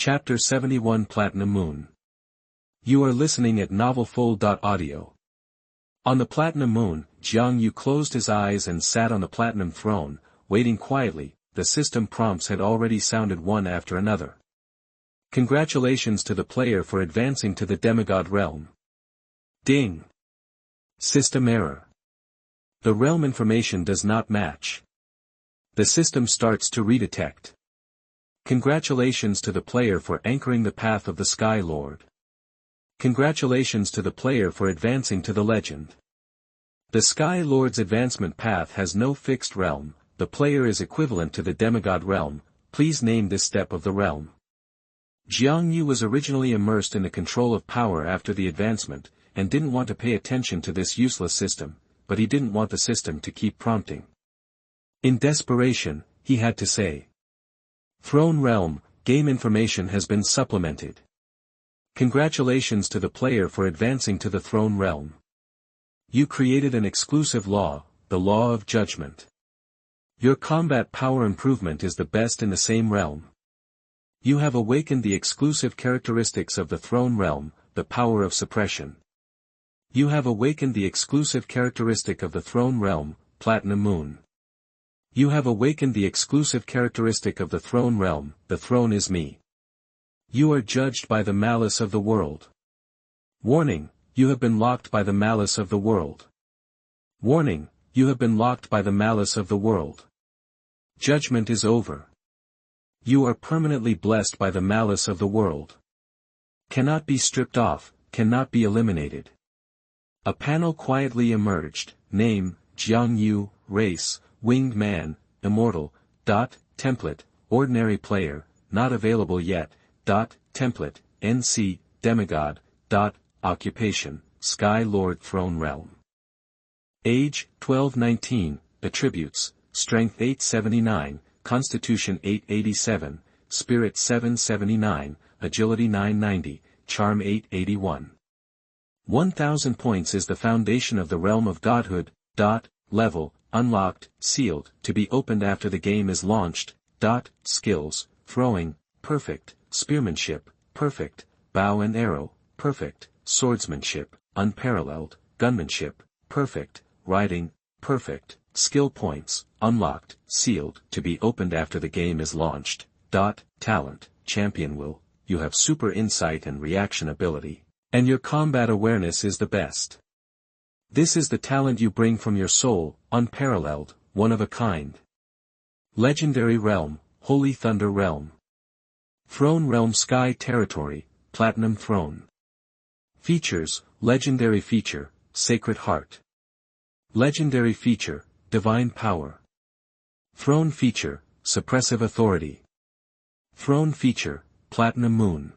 Chapter 71 Platinum Moon. You are listening at novelfull.audio. On the Platinum Moon, Xiangyu closed his eyes and sat on the Platinum Throne, waiting quietly. The system prompts had already sounded one after another. Congratulations to the player for advancing to the demigod realm. Ding. System error. The realm information does not match. The system starts to redetect. Congratulations to the player for anchoring the path of the Sky Lord. Congratulations to the player for advancing to the legend. The Sky Lord's advancement path has no fixed realm. The player is equivalent to the demigod realm. Please name this step of the realm. Xiangyu was originally immersed in the control of power after the advancement, and didn't want to pay attention to this useless system, but he didn't want the system to keep prompting. In desperation, he had to say, Throne Realm, game information has been supplemented. Congratulations to the player for advancing to the Throne Realm. You created an exclusive law, the Law of Judgment. Your combat power improvement is the best in the same realm. You have awakened the exclusive characteristics of the Throne Realm, the power of suppression. You have awakened the exclusive characteristic of the Throne Realm, Platinum Moon. You have awakened the exclusive characteristic of the Throne Realm, the throne is me. You are judged by the malice of the world. Warning, you have been locked by the malice of the world. Warning, you have been locked by the malice of the world. Judgment is over. You are permanently blessed by the malice of the world. Cannot be stripped off, cannot be eliminated. A panel quietly emerged, name, Xiangyu, race, Winged Man, Immortal, template, Ordinary Player, not available yet, template, NC, Demigod, occupation, Sky Lord Throne Realm. Age, 12-19, attributes, Strength 879, Constitution 887, Spirit 779, Agility 990, Charm 881. 1000 points is the foundation of the realm of godhood, level, unlocked, sealed, to be opened after the game is launched, skills, throwing, perfect, spearmanship, perfect, bow and arrow, perfect, swordsmanship, unparalleled, gunmanship, perfect, riding, perfect, skill points, unlocked, sealed, to be opened after the game is launched, talent, champion will, you have super insight and reaction ability, and your combat awareness is the best. This is the talent you bring from your soul, unparalleled, one of a kind. Legendary Realm, Holy Thunder Realm. Throne Realm Sky Territory, Platinum Throne. Features, Legendary Feature, Sacred Heart. Legendary Feature, Divine Power. Throne Feature, Suppressive Authority. Throne Feature, Platinum Moon.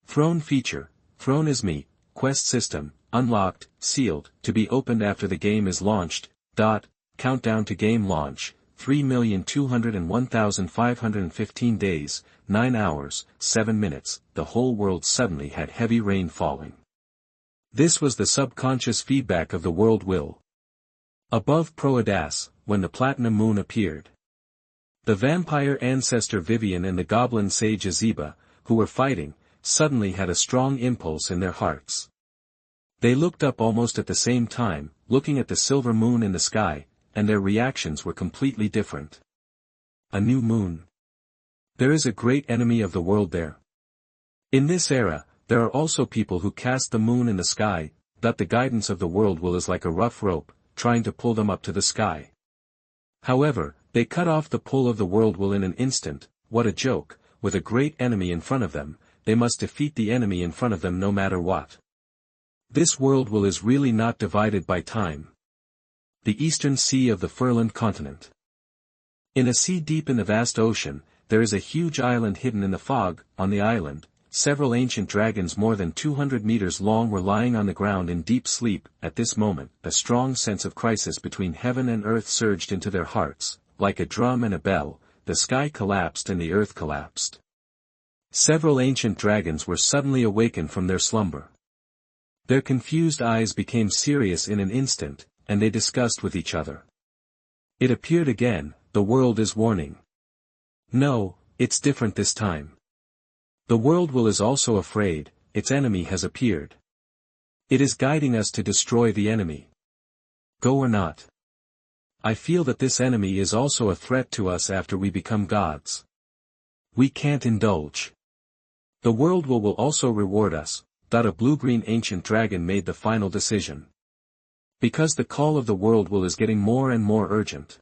Throne Feature, Throne is me, Quest System, unlocked, sealed, to be opened after the game is launched, countdown to game launch, 3,201,515 days, 9 hours, 7 minutes, the whole world suddenly had heavy rain falling. This was the subconscious feedback of the world will. Above Proadas, when the Platinum Moon appeared. The vampire ancestor Vivian and the goblin sage Azeba, who were fighting, suddenly had a strong impulse in their hearts. They looked up almost at the same time, looking at the silver moon in the sky, and their reactions were completely different. A new moon. There is a great enemy of the world there. In this era, there are also people who cast the moon in the sky, that the guidance of the world will is like a rough rope, trying to pull them up to the sky. However, they cut off the pull of the world will in an instant. What a joke, with a great enemy in front of them, they must defeat the enemy in front of them no matter what. This world will is really not divided by time. The eastern sea of the Furland continent. In a sea deep in the vast ocean, there is a huge island hidden in the fog. On the island, several ancient dragons more than 200 meters long were lying on the ground in deep sleep. At this moment, a strong sense of crisis between heaven and earth surged into their hearts. Like a drum and a bell, the sky collapsed and the earth collapsed. Several ancient dragons were suddenly awakened from their slumber. Their confused eyes became serious in an instant, and they discussed with each other. It appeared again, the world is warning. No, it's different this time. The world will is also afraid, its enemy has appeared. It is guiding us to destroy the enemy. Go or not. I feel that this enemy is also a threat to us after we become gods. We can't indulge. The world will also reward us. A blue-green ancient dragon made the final decision. Because the call of the world will is getting more and more urgent.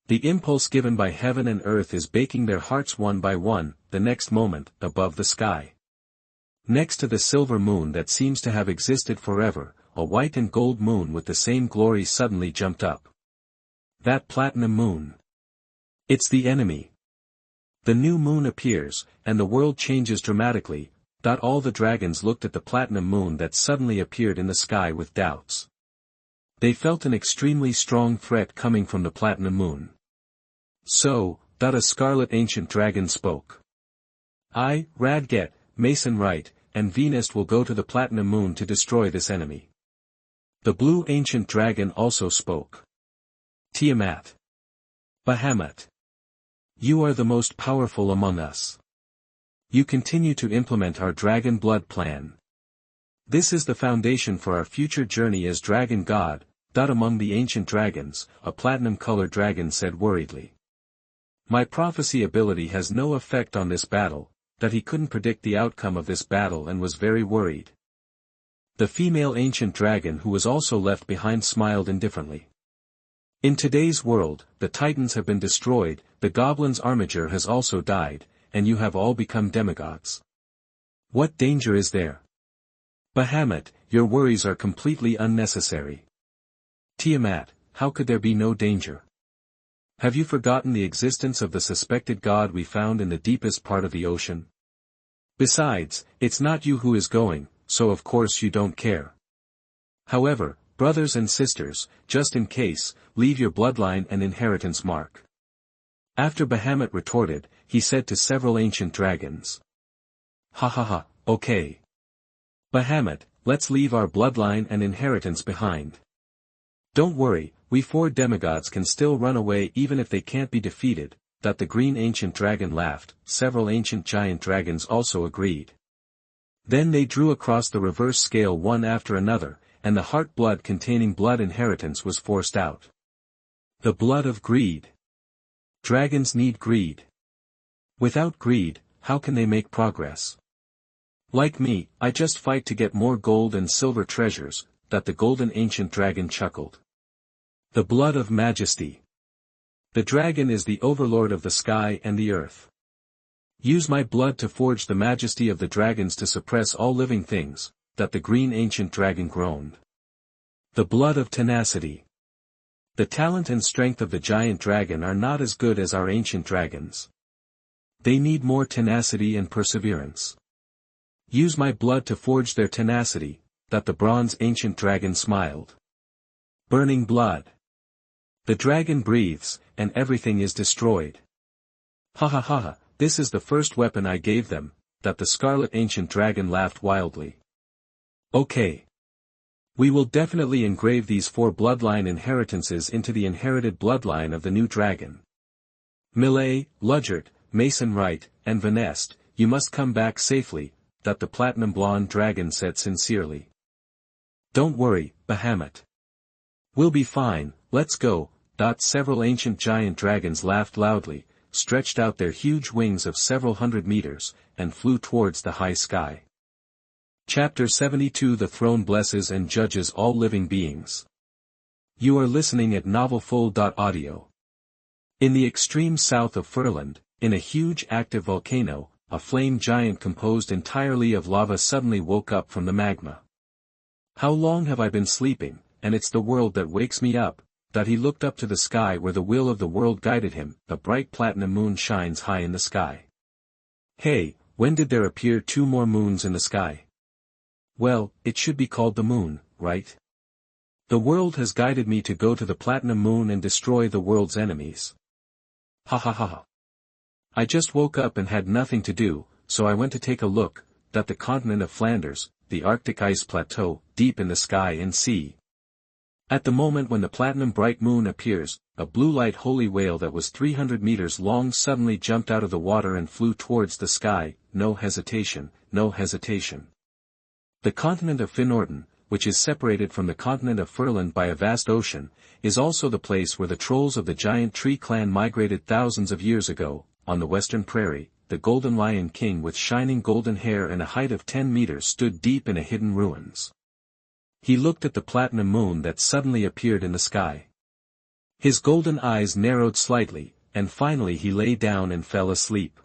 The impulse given by heaven and earth is baking their hearts one by one, the next moment, above the sky. Next to the silver moon that seems to have existed forever, a white and gold moon with the same glory suddenly jumped up. That platinum moon. It's the enemy. The new moon appears, and the world changes dramatically. All the dragons looked at the platinum moon that suddenly appeared in the sky with doubts. They felt an extremely strong threat coming from the platinum moon. So, a scarlet ancient dragon spoke. I, Radget, Mason Right, and Venus will go to the platinum moon to destroy this enemy. The blue ancient dragon also spoke. Tiamat. Bahamut. You are the most powerful among us. You continue to implement our dragon blood plan. This is the foundation for our future journey as dragon god. Among the ancient dragons, a platinum-colored dragon said worriedly. My prophecy ability has no effect on this battle, that he couldn't predict the outcome of this battle and was very worried. The female ancient dragon who was also left behind smiled indifferently. In today's world, the titans have been destroyed, the goblin's armiger has also died, and you have all become demigods. What danger is there? Bahamut, your worries are completely unnecessary. Tiamat, how could there be no danger? Have you forgotten the existence of the suspected god we found in the deepest part of the ocean? Besides, it's not you who is going, so of course you don't care. However, brothers and sisters, just in case, leave your bloodline and inheritance mark. After Bahamut retorted, he said to several ancient dragons. Ha ha ha, okay. Bahamut, let's leave our bloodline and inheritance behind. Don't worry, we 4 demigods can still run away even if they can't be defeated. The green ancient dragon laughed, several ancient giant dragons also agreed. Then they drew across the reverse scale one after another, and the heart blood containing blood inheritance was forced out. The blood of greed. Dragons need greed. Without greed, how can they make progress? Like me, I just fight to get more gold and silver treasures. The golden ancient dragon chuckled. The blood of majesty. The dragon is the overlord of the sky and the earth. Use my blood to forge the majesty of the dragons to suppress all living things. The green ancient dragon groaned. The blood of tenacity. The talent and strength of the giant dragon are not as good as our ancient dragons. They need more tenacity and perseverance. Use my blood to forge their tenacity. The bronze ancient dragon smiled. Burning blood. The dragon breathes, and everything is destroyed. Ha ha ha ha, this is the first weapon I gave them. The scarlet ancient dragon laughed wildly. Okay. We will definitely engrave these 4 bloodline inheritances into the inherited bloodline of the new dragon. Millet, Ludgert, Mason Right, and Vanest, you must come back safely. The platinum blonde dragon said sincerely. Don't worry, Bahamut. We'll be fine, let's go. Several ancient giant dragons laughed loudly, stretched out their huge wings of several hundred meters, and flew towards the high sky. Chapter 72 The Throne blesses and judges all living beings. You are listening at novelfull.audio. In the extreme south of Furland, in a huge active volcano, a flame giant composed entirely of lava suddenly woke up from the magma. How long have I been sleeping, and it's the world that wakes me up. He looked up to the sky where the will of the world guided him. A bright platinum moon shines high in the sky. Hey, when did there appear 2 more moons in the sky? Well, it should be called the moon, right? The world has guided me to go to the platinum moon and destroy the world's enemies. Ha ha ha ha. I just woke up and had nothing to do, so I went to take a look. The continent of Flanders, the Arctic ice plateau, deep in the sky and sea. At the moment when the platinum bright moon appears, a blue light holy whale that was 300 meters long suddenly jumped out of the water and flew towards the sky. no hesitation, no hesitation. The continent of Finorton, which is separated from the continent of Furland by a vast ocean, is also the place where the trolls of the giant tree clan migrated thousands of years ago. On the western prairie, the golden lion king with shining golden hair and a height of 10 meters stood deep in a hidden ruins. He looked at the platinum moon that suddenly appeared in the sky. His golden eyes narrowed slightly, and finally he lay down and fell asleep.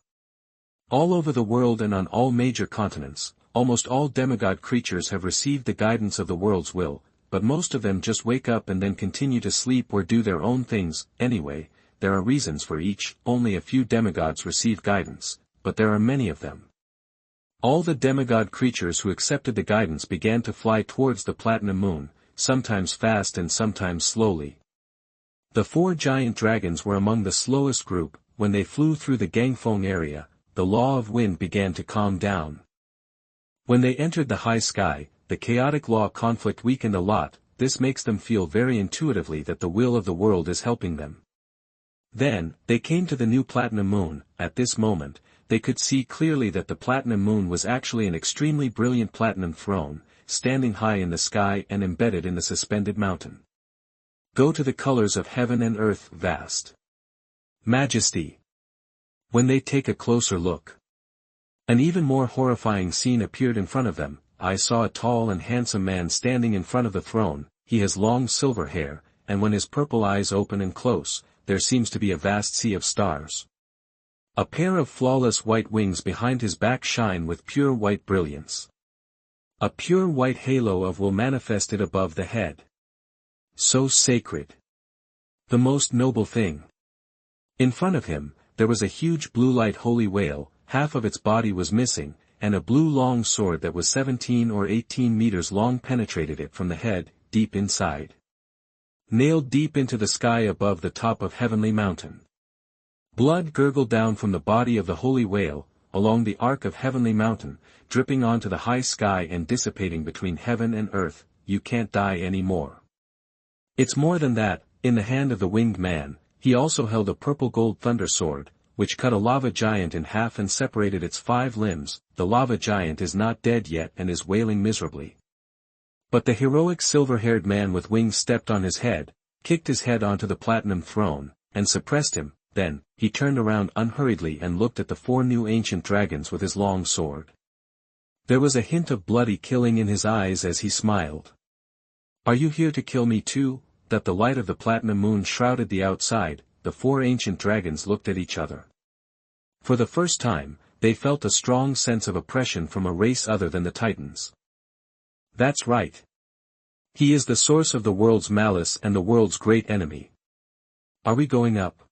All over the world and on all major continents, almost all demigod creatures have received the guidance of the world's will, but most of them just wake up and then continue to sleep or do their own things. Anyway, there are reasons for each. Only a few demigods receive guidance, but there are many of them. All the demigod creatures who accepted the guidance began to fly towards the platinum moon, sometimes fast and sometimes slowly. The 4 giant dragons were among the slowest group. When they flew through the Gangfeng area, the law of wind began to calm down. When they entered the high sky, the chaotic law conflict weakened a lot. This makes them feel very intuitively that the will of the world is helping them. Then, they came to the new platinum moon. At this moment, they could see clearly that the platinum moon was actually an extremely brilliant platinum throne, standing high in the sky and embedded in the suspended mountain. Go to the colors of heaven and earth, vast majesty. When they take a closer look, an even more horrifying scene appeared in front of them. I saw a tall and handsome man standing in front of the throne. He has long silver hair, and when his purple eyes open and close, there seems to be a vast sea of stars. A pair of flawless white wings behind his back shine with pure white brilliance. A pure white halo of will manifested above the head. So sacred. The most noble thing. In front of him, there was a huge blue light holy whale. Half of its body was missing, and a blue long sword that was 17 or 18 meters long penetrated it from the head, deep inside. Nailed deep into the sky above the top of heavenly mountain. Blood gurgled down from the body of the holy whale, along the arc of heavenly mountain, dripping onto the high sky and dissipating between heaven and earth. You can't die anymore. It's more than that. In the hand of the winged man, he also held a purple gold thunder sword, which cut a lava giant in half and separated its 5 limbs. The lava giant is not dead yet and is wailing miserably. But the heroic silver-haired man with wings stepped on his head, kicked his head onto the platinum throne, and suppressed him. Then, he turned around unhurriedly and looked at the 4 new ancient dragons with his long sword. There was a hint of bloody killing in his eyes as he smiled. Are you here to kill me too? That the light of the platinum moon shrouded the outside. The 4 ancient dragons looked at each other. For the first time, they felt a strong sense of oppression from a race other than the Titans. That's right. He is the source of the world's malice and the world's great enemy. Are we going up?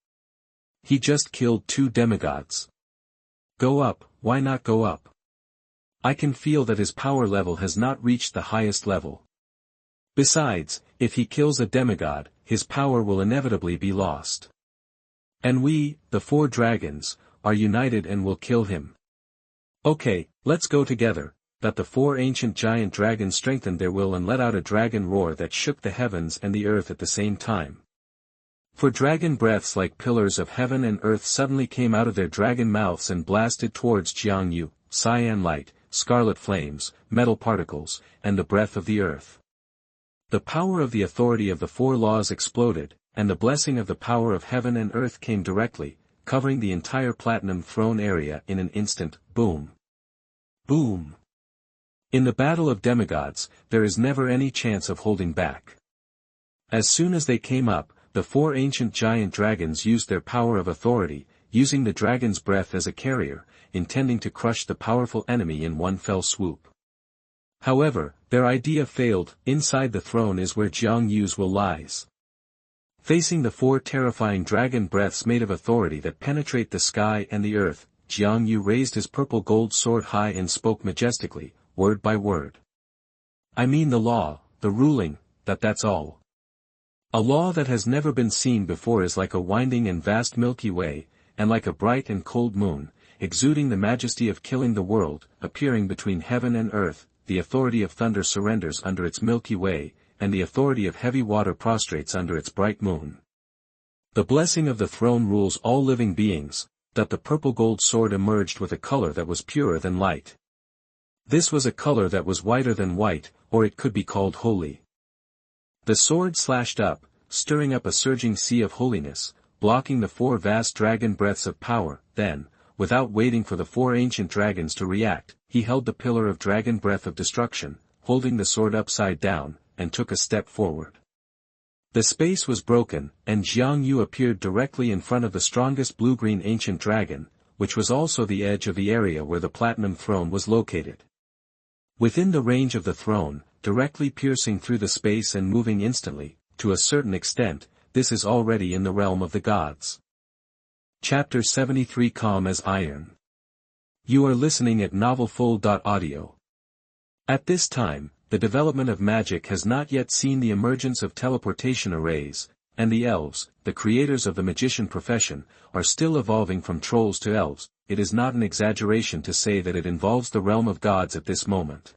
He just killed 2 demigods. Go up. Why not go up? I can feel that his power level has not reached the highest level. Besides, if he kills a demigod, his power will inevitably be lost. And we, the 4 dragons, are united and will kill him. Okay, let's go together. That the 4 ancient giant dragons strengthened their will and let out a dragon roar that shook the heavens and the earth at the same time. 4 dragon breaths like pillars of heaven and earth suddenly came out of their dragon mouths and blasted towards Jiangyu, cyan light, scarlet flames, metal particles, and the breath of the earth. The power of the authority of the 4 laws exploded, and the blessing of the power of heaven and earth came directly, covering the entire platinum throne area in an instant. Boom. Boom. In the battle of demigods, there is never any chance of holding back. As soon as they came up, the 4 ancient giant dragons used their power of authority, using the dragon's breath as a carrier, intending to crush the powerful enemy in one fell swoop. However, their idea failed. Inside the throne is where Jiangyu's will lies. Facing the 4 terrifying dragon breaths made of authority that penetrate the sky and the earth, Jiangyu raised his purple gold sword high and spoke majestically, word by word. I mean the law, the ruling, that's all. A law that has never been seen before is like a winding and vast Milky Way, and like a bright and cold moon, exuding the majesty of killing the world, appearing between heaven and earth. The authority of thunder surrenders under its Milky Way, and the authority of heavy water prostrates under its bright moon. The blessing of the throne rules all living beings. that the purple-gold sword emerged with a color that was purer than light. This was a color that was whiter than white, or it could be called holy. The sword slashed up, stirring up a surging sea of holiness, blocking the 4 vast dragon breaths of power. Then, without waiting for the 4 ancient dragons to react, he held the pillar of dragon breath of destruction, holding the sword upside down, and took a step forward. The space was broken, and Xiangyu appeared directly in front of the strongest blue-green ancient dragon, which was also the edge of the area where the platinum throne was located. Within the range of the throne, directly piercing through the space and moving instantly, to a certain extent, this is already in the realm of the gods. Chapter 73 Calm as Iron. You are listening at novelfull.audio. At this time, the development of magic has not yet seen the emergence of teleportation arrays, and the elves, the creators of the magician profession, are still evolving from trolls to elves. It is not an exaggeration to say that it involves the realm of gods at this moment.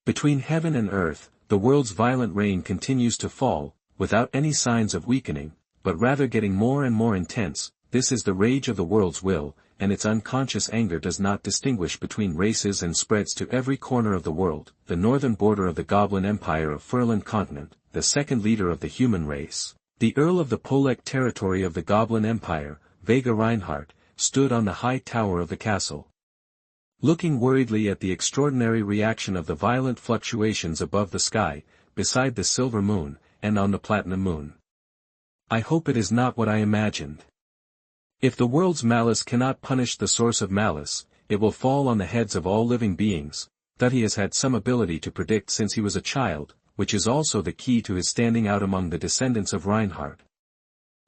Between heaven and earth, the world's violent rain continues to fall, without any signs of weakening, but rather getting more and more intense. This is the rage of the world's will, and its unconscious anger does not distinguish between races and spreads to every corner of the world. The northern border of the Goblin Empire of Furland Continent, the second leader of the human race, the Earl of the Polek territory of the Goblin Empire, Vega Reinhardt, stood on the high tower of the castle. Looking worriedly at the extraordinary reaction of the violent fluctuations above the sky, beside the silver moon, and on the platinum moon. I hope it is not what I imagined. If the world's malice cannot punish the source of malice, it will fall on the heads of all living beings, that he has had some ability to predict since he was a child, which is also the key to his standing out among the descendants of Reinhardt.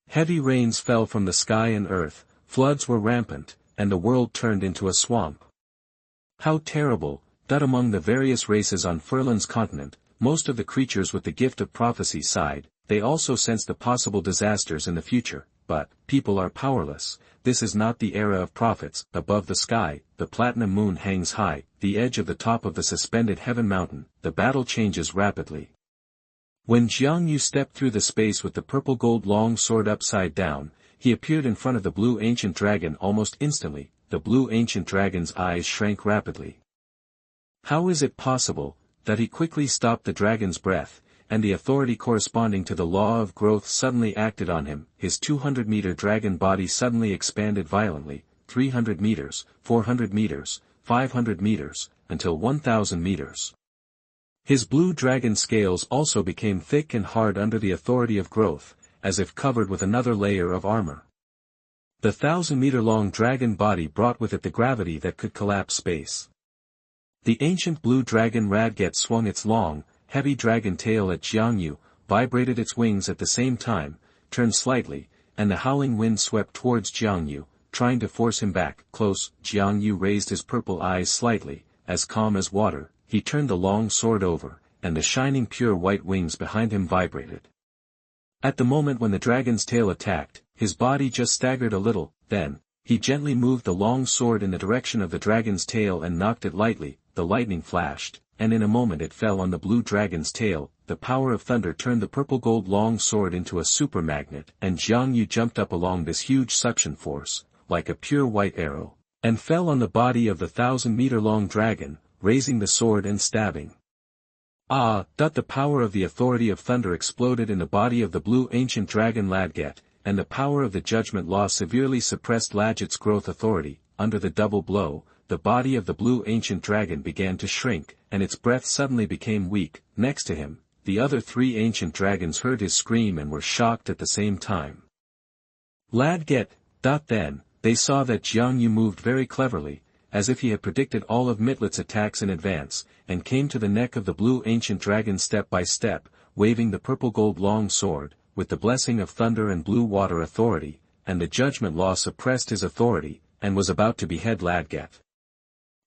Heavy rains fell from the sky and earth, floods were rampant, and the world turned into a swamp. How terrible, that among the various races on Furland's continent, most of the creatures with the gift of prophecy sighed. They also sensed the possible disasters in the future, but people are powerless. This is not the era of prophets. Above the sky, the platinum moon hangs high, the edge of the top of the suspended heaven mountain. The battle changes rapidly. When Xiangyu stepped through the space with the purple-gold long sword upside down, he appeared in front of the blue ancient dragon almost instantly. The blue ancient dragon's eyes shrank rapidly. How is it possible that he quickly stopped the dragon's breath, and the authority corresponding to the law of growth suddenly acted on him? His 200-meter dragon body suddenly expanded violently, 300 meters, 400 meters, 500 meters, until 1,000 meters. His blue dragon scales also became thick and hard under the authority of growth, as if covered with another layer of armor. The 1,000-meter-long dragon body brought with it the gravity that could collapse space. The ancient blue dragon Radget swung its long, heavy dragon tail at Xiangyu, vibrated its wings at the same time, turned slightly, and the howling wind swept towards Xiangyu, trying to force him back. Close, Xiangyu raised his purple eyes slightly, as calm as water. He turned the long sword over, and the shining pure white wings behind him vibrated. At the moment when the dragon's tail attacked, his body just staggered a little. Then, he gently moved the long sword in the direction of the dragon's tail and knocked it lightly. The lightning flashed, and in a moment it fell on the blue dragon's tail. The power of thunder turned the purple-gold long sword into a super magnet, and Xiangyu jumped up along this huge suction force, like a pure white arrow, and fell on the body of the 1,000-meter-long dragon, raising the sword and stabbing. The power of the authority of thunder exploded in the body of the blue ancient dragon Ladget, and the power of the judgment law severely suppressed Ladget's growth authority. Under the double blow, the body of the blue ancient dragon began to shrink, and its breath suddenly became weak. Next to him, the other 3 ancient dragons heard his scream and were shocked at the same time. Ladget. Then, they saw that Xiangyu moved very cleverly, as if he had predicted all of Mitlet's attacks in advance, and came to the neck of the blue ancient dragon step by step, waving the purple-gold long sword. With the blessing of thunder and blue water authority, and the judgment law suppressed his authority, and was about to behead Ladget.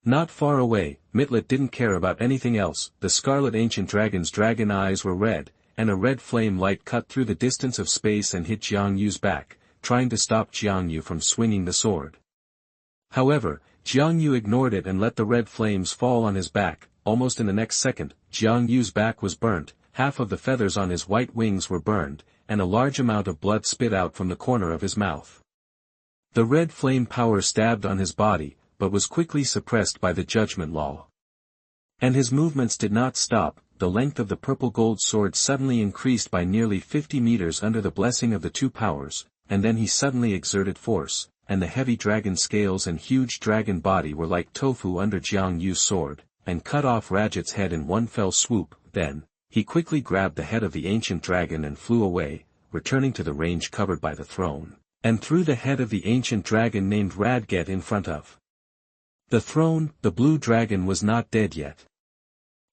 Not far away, Mitlet didn't care about anything else. The scarlet ancient dragon's dragon eyes were red, and a red flame light cut through the distance of space and hit Xiangyu's back, trying to stop Xiangyu from swinging the sword. However, Xiangyu ignored it and let the red flames fall on his back. Almost in the next second, Xiangyu's back was burnt, half of the feathers on his white wings were burned, and a large amount of blood spit out from the corner of his mouth. The red flame power stabbed on his body, but was quickly suppressed by the judgment law. And his movements did not stop. The length of the purple gold sword suddenly increased by nearly 50 meters under the blessing of the two powers, and then he suddenly exerted force, and the heavy dragon scales and huge dragon body were like tofu under Jiang Yu's sword, and cut off Rajat's head in one fell swoop. Then, he quickly grabbed the head of the ancient dragon and flew away, returning to the range covered by the throne, and threw the head of the ancient dragon named Radget in front of the throne. The blue dragon was not dead yet.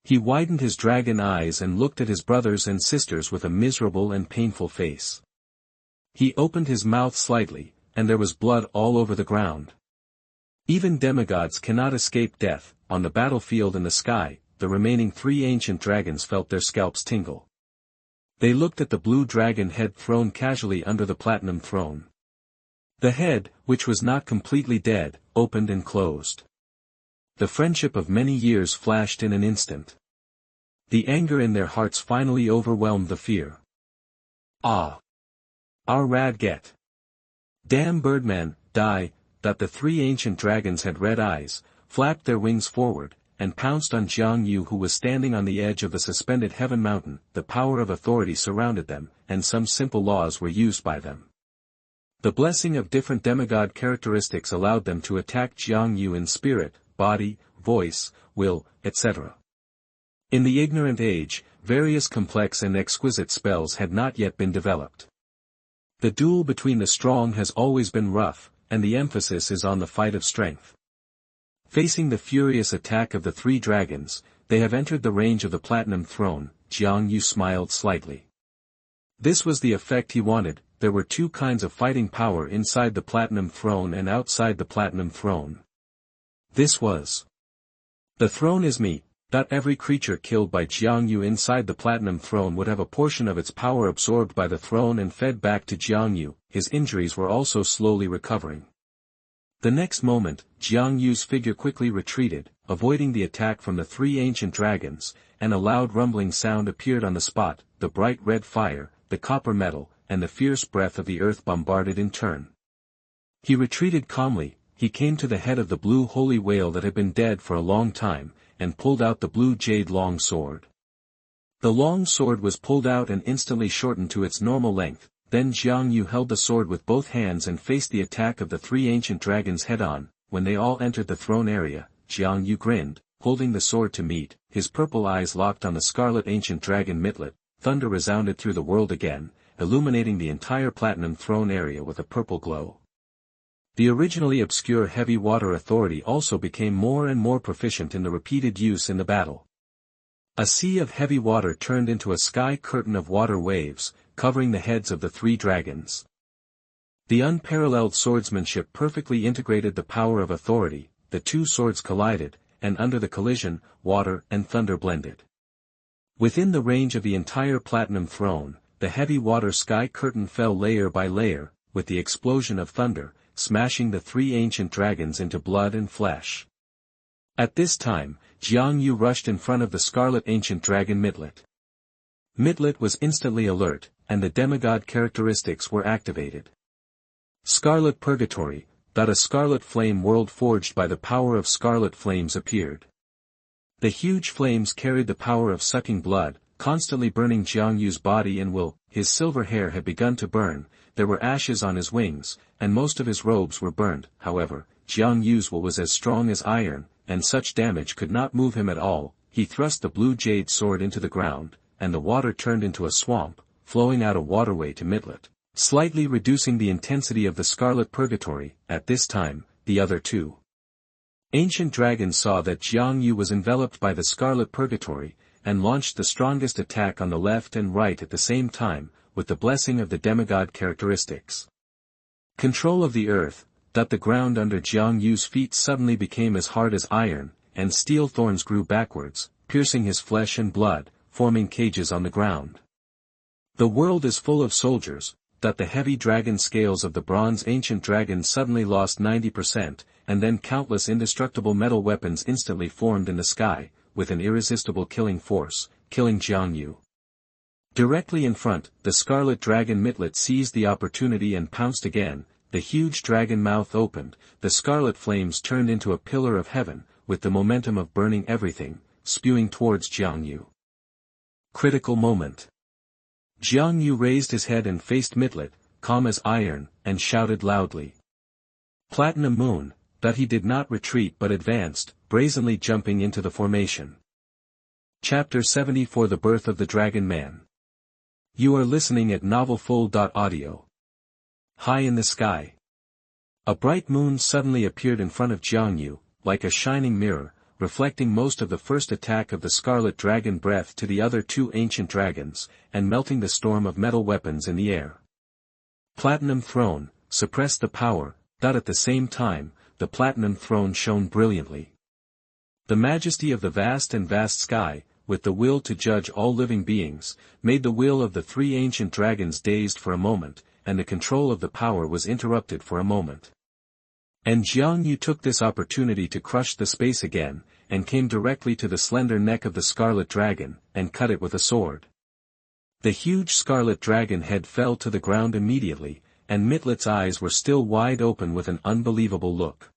He widened his dragon eyes and looked at his brothers and sisters with a miserable and painful face. He opened his mouth slightly, and there was blood all over the ground. Even demigods cannot escape death. On the battlefield in the sky, the remaining three ancient dragons felt their scalps tingle. They looked at the blue dragon head thrown casually under the platinum throne. The head, which was not completely dead, opened and closed. The friendship of many years flashed in an instant. The anger in their hearts finally overwhelmed the fear. Ah! Our Radget! Damn birdman, die! That the three ancient dragons had red eyes, flapped their wings forward, and pounced on Jiang Yu, who was standing on the edge of the suspended heaven mountain. The power of authority surrounded them, and some simple laws were used by them. The blessing of different demigod characteristics allowed them to attack Jiang Yu in spirit, body, voice, will, etc. In the ignorant age, various complex and exquisite spells had not yet been developed. The duel between the strong has always been rough, and the emphasis is on the fight of strength. Facing the furious attack of the three dragons, they have entered the range of the platinum throne. Jiang Yu smiled slightly. This was the effect he wanted. There were two kinds of fighting power inside the platinum throne and outside the platinum throne. This was the throne is me. That every creature killed by Jiang Yu inside the platinum throne would have a portion of its power absorbed by the throne and fed back to Jiang Yu. His injuries were also slowly recovering. The next moment, Jiang Yu's figure quickly retreated, avoiding the attack from the three ancient dragons, and a loud rumbling sound appeared on the spot. The bright red fire, the copper metal, and the fierce breath of the earth bombarded in turn. He retreated calmly. He came to the head of the blue holy whale that had been dead for a long time, and pulled out the blue jade long sword. The long sword was pulled out and instantly shortened to its normal length. Then Jiang Yu held the sword with both hands and faced the attack of the three ancient dragons head-on. When they all entered the throne area, Jiang Yu grinned, holding the sword to meet. His purple eyes locked on the scarlet ancient dragon Mitlet. Thunder resounded through the world again, illuminating the entire platinum throne area with a purple glow. The originally obscure heavy water authority also became more and more proficient in the repeated use in the battle. A sea of heavy water turned into a sky curtain of water waves, covering the heads of the three dragons. The unparalleled swordsmanship perfectly integrated the power of authority. The two swords collided, and under the collision, water and thunder blended. Within the range of the entire platinum throne, the heavy water sky curtain fell layer by layer, with the explosion of thunder, smashing the three ancient dragons into blood and flesh. At this time, Jiang Yu rushed in front of the scarlet ancient dragon Mitlet. Mitlet was instantly alert, and the demigod characteristics were activated. Scarlet Purgatory, that a scarlet flame world forged by the power of scarlet flames appeared. The huge flames carried the power of sucking blood, constantly burning Jiang Yu's body and will. His silver hair had begun to burn, there were ashes on his wings, and most of his robes were burned. However, Jiang Yu's will was as strong as iron, and such damage could not move him at all. He thrust the blue jade sword into the ground, and the water turned into a swamp, flowing out a waterway to Mitlet, slightly reducing the intensity of the scarlet purgatory. At this time, the other two ancient dragons saw that Jiang Yu was enveloped by the scarlet purgatory, and launched the strongest attack on the left and right at the same time, with the blessing of the demigod characteristics. Control of the earth, that the ground under Jiang Yu's feet suddenly became as hard as iron, and steel thorns grew backwards, piercing his flesh and blood, forming cages on the ground. The world is full of soldiers, that the heavy dragon scales of the bronze ancient dragon suddenly lost 90%, and then countless indestructible metal weapons instantly formed in the sky, with an irresistible killing force, killing Jiang Yu. Directly in front, the scarlet dragon Mitlet seized the opportunity and pounced again. the huge dragon mouth opened, the scarlet flames turned into a pillar of heaven, with the momentum of burning everything, spewing towards Xiangyu. Critical moment. Xiangyu raised his head and faced Mitlet, calm as iron, and shouted loudly. Platinum Moon, that he did not retreat but advanced, brazenly jumping into the formation. Chapter 74 The Birth of the Dragon Man. You are listening at novelfull.audio. High in the sky. A bright moon suddenly appeared in front of Xiangyu, like a shining mirror, reflecting most of the first attack of the scarlet dragon breath to the other two ancient dragons, and melting the storm of metal weapons in the air. Platinum Throne, suppressed the power, that at the same time, the Platinum Throne shone brilliantly. The majesty of the vast sky, with the will to judge all living beings, made the will of the three ancient dragons dazed for a moment, and the control of the power was interrupted for a moment. And Xiangyu took this opportunity to crush the space again, and came directly to the slender neck of the scarlet dragon, and cut it with a sword. The huge scarlet dragon head fell to the ground immediately, and Mitlet's eyes were still wide open with an unbelievable look.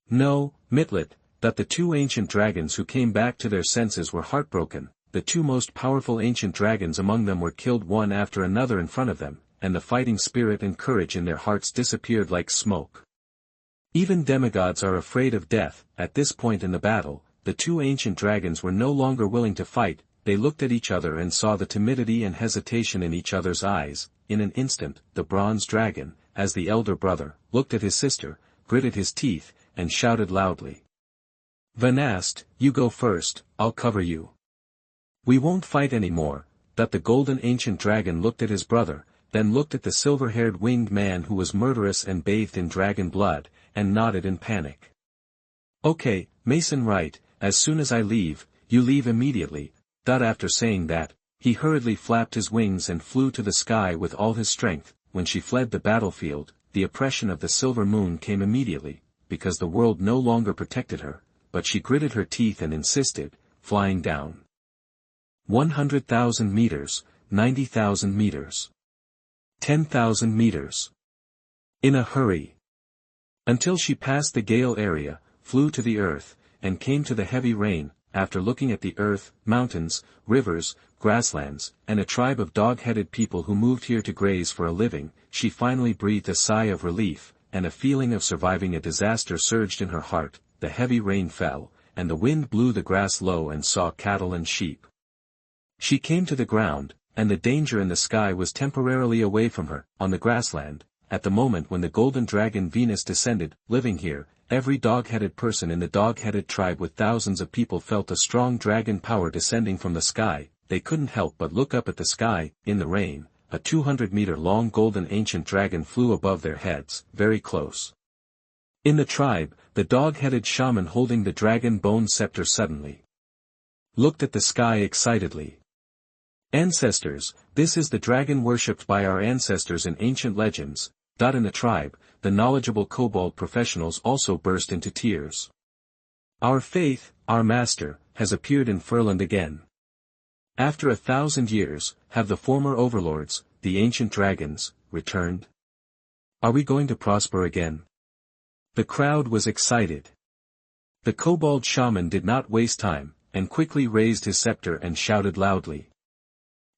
No, Mitlet, that the two ancient dragons who came back to their senses were heartbroken, the two most powerful ancient dragons among them were killed one after another in front of them, and the fighting spirit and courage in their hearts disappeared like smoke. Even demigods are afraid of death. At this point in the battle, the two ancient dragons were no longer willing to fight, they looked at each other and saw the timidity and hesitation in each other's eyes. In an instant, the bronze dragon, as the elder brother, looked at his sister, gritted his teeth, and shouted loudly. Vanast, you go first, I'll cover you. We won't fight anymore. That the golden ancient dragon looked at his brother, then looked at the silver-haired winged man who was murderous and bathed in dragon blood, and nodded in panic. Okay, Mason right, as soon as I leave, you leave immediately. After saying that, he hurriedly flapped his wings and flew to the sky with all his strength. When she fled the battlefield, the oppression of the silver moon came immediately, because the world no longer protected her, but she gritted her teeth and insisted, flying down. 100,000 meters, 90,000 meters. 10,000 meters. In a hurry. Until she passed the gale area, flew to the earth, and came to the heavy rain. After looking at the earth, mountains, rivers, grasslands, and a tribe of dog-headed people who moved here to graze for a living, she finally breathed a sigh of relief, and a feeling of surviving a disaster surged in her heart. The heavy rain fell, and the wind blew the grass low and saw cattle and sheep. She came to the ground, and the danger in the sky was temporarily away from her. On the grassland, at the moment when the golden dragon Venus descended, living here, every dog-headed person in the dog-headed tribe with thousands of people felt a strong dragon power descending from the sky. They couldn't help but look up at the sky. In the rain, a 200-meter-long golden ancient dragon flew above their heads, very close. In the tribe, the dog-headed shaman holding the dragon bone scepter suddenly looked at the sky excitedly. Ancestors, this is the dragon worshipped by our ancestors in ancient legends. In the tribe, the knowledgeable kobold professionals also burst into tears. Our faith, our master, has appeared in Furland again. After 1,000 years, have the former overlords, the ancient dragons, returned? Are we going to prosper again? The crowd was excited. The kobold shaman did not waste time, and quickly raised his scepter and shouted loudly.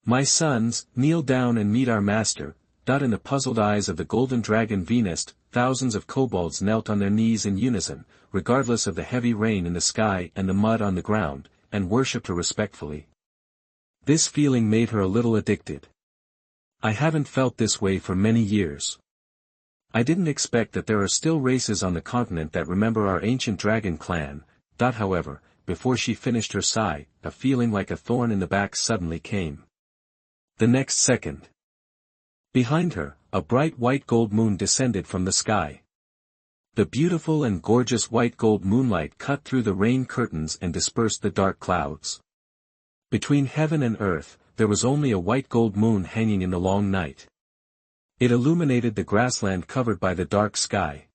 My sons, kneel down and meet our master. In the puzzled eyes of the golden dragon Venus, thousands of kobolds knelt on their knees in unison, regardless of the heavy rain in the sky and the mud on the ground, and worshipped her respectfully. This feeling made her a little addicted. I haven't felt this way for many years. I didn't expect that there are still races on the continent that remember our ancient dragon clan. However, before she finished her sigh, a feeling like a thorn in the back suddenly came. The next second. Behind her, a bright white gold moon descended from the sky. The beautiful and gorgeous white gold moonlight cut through the rain curtains and dispersed the dark clouds. Between heaven and earth, there was only a white gold moon hanging in the long night. It illuminated the grassland covered by the dark sky.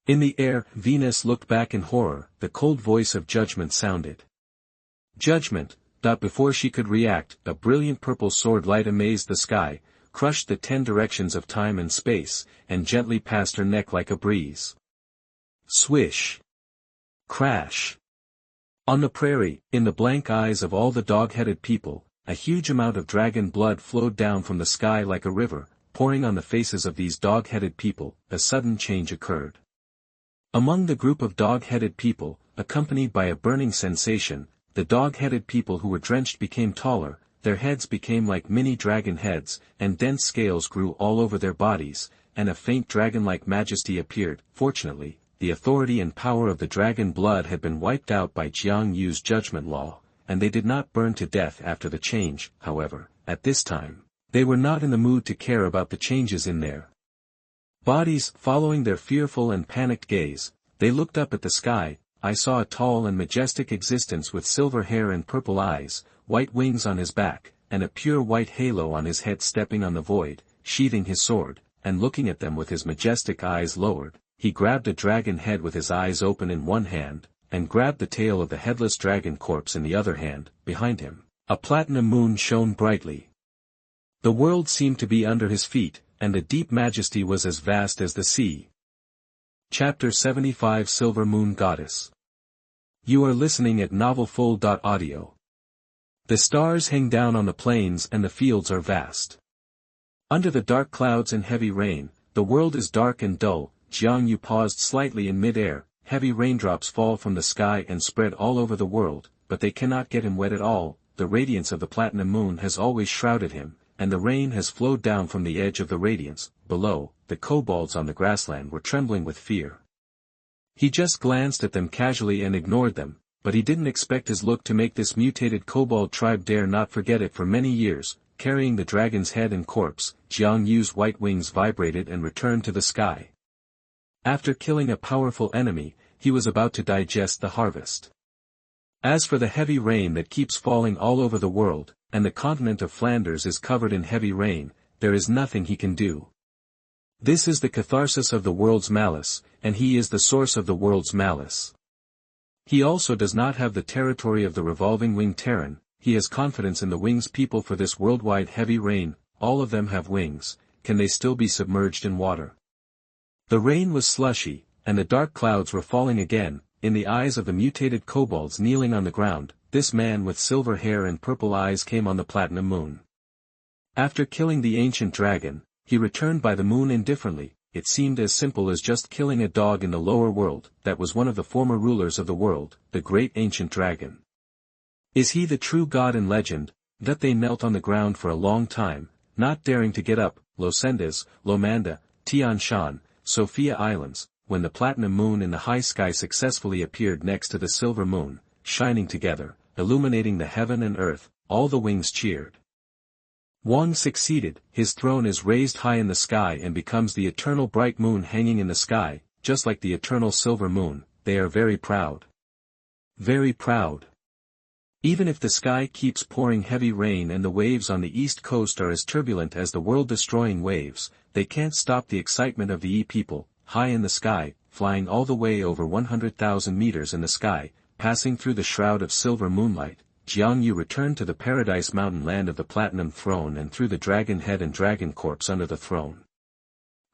In the air, Venus looked back in horror. The cold voice of judgment sounded. Judgment. Before she could react, a brilliant purple sword light amazed the sky, crushed the 10 directions of time and space, and gently passed her neck like a breeze. Swish! Crash! On the prairie, in the blank eyes of all the dog-headed people, a huge amount of dragon blood flowed down from the sky like a river, pouring on the faces of these dog-headed people. A sudden change occurred. Among the group of dog-headed people, accompanied by a burning sensation, the dog-headed people who were drenched became taller, their heads became like mini dragon heads, and dense scales grew all over their bodies, and a faint dragon-like majesty appeared. Fortunately, the authority and power of the dragon blood had been wiped out by Jiang Yu's judgment law, and they did not burn to death after the change. However, at this time, they were not in the mood to care about the changes in their bodies. Following their fearful and panicked gaze, they looked up at the sky. I saw a tall and majestic existence with silver hair and purple eyes, white wings on his back, and a pure white halo on his head, stepping on the void, sheathing his sword, and looking at them with his majestic eyes lowered. He grabbed a dragon head with his eyes open in one hand, and grabbed the tail of the headless dragon corpse in the other hand. Behind him, a platinum moon shone brightly. The world seemed to be under his feet, and the deep majesty was as vast as the sea. Chapter 75 Silver Moon Goddess. You are listening at novelfull.audio. The stars hang down on the plains and the fields are vast. Under the dark clouds and heavy rain, the world is dark and dull. Jiang Yu paused slightly in mid-air. Heavy raindrops fall from the sky and spread all over the world, but they cannot get him wet at all. The radiance of the platinum moon has always shrouded him, and the rain has flowed down from the edge of the radiance. Below, the kobolds on the grassland were trembling with fear. He just glanced at them casually and ignored them, but he didn't expect his look to make this mutated kobold tribe dare not forget it for many years. Carrying the dragon's head and corpse, Jiang Yu's white wings vibrated and returned to the sky. After killing a powerful enemy, he was about to digest the harvest. As for the heavy rain that keeps falling all over the world, and the continent of Flanders is covered in heavy rain, there is nothing he can do. This is the catharsis of the world's malice, and he is the source of the world's malice. He also does not have the territory of the revolving winged Terran. He has confidence in the wings people for this worldwide heavy rain. All of them have wings. Can they still be submerged in water? The rain was slushy, and the dark clouds were falling again. In the eyes of the mutated kobolds kneeling on the ground, this man with silver hair and purple eyes came on the platinum moon. After killing the ancient dragon, he returned by the moon indifferently. It seemed as simple as just killing a dog in the lower world. That was one of the former rulers of the world, the great ancient dragon. Is he the true god in legend? That they knelt on the ground for a long time, not daring to get up. Losendes, Lomanda, Tian Shan, Sophia Islands, when the platinum moon in the high sky successfully appeared next to the silver moon, shining together, illuminating the heaven and earth, all the wings cheered. Wang succeeded. His throne is raised high in the sky and becomes the eternal bright moon hanging in the sky, just like the eternal silver moon. They are very proud. Very proud. Even if the sky keeps pouring heavy rain and the waves on the east coast are as turbulent as the world-destroying waves, they can't stop the excitement of the people. High in the sky, flying all the way over 100,000 meters in the sky, passing through the shroud of silver moonlight, Jiang Yu returned to the paradise mountain land of the platinum throne and threw the dragon head and dragon corpse under the throne.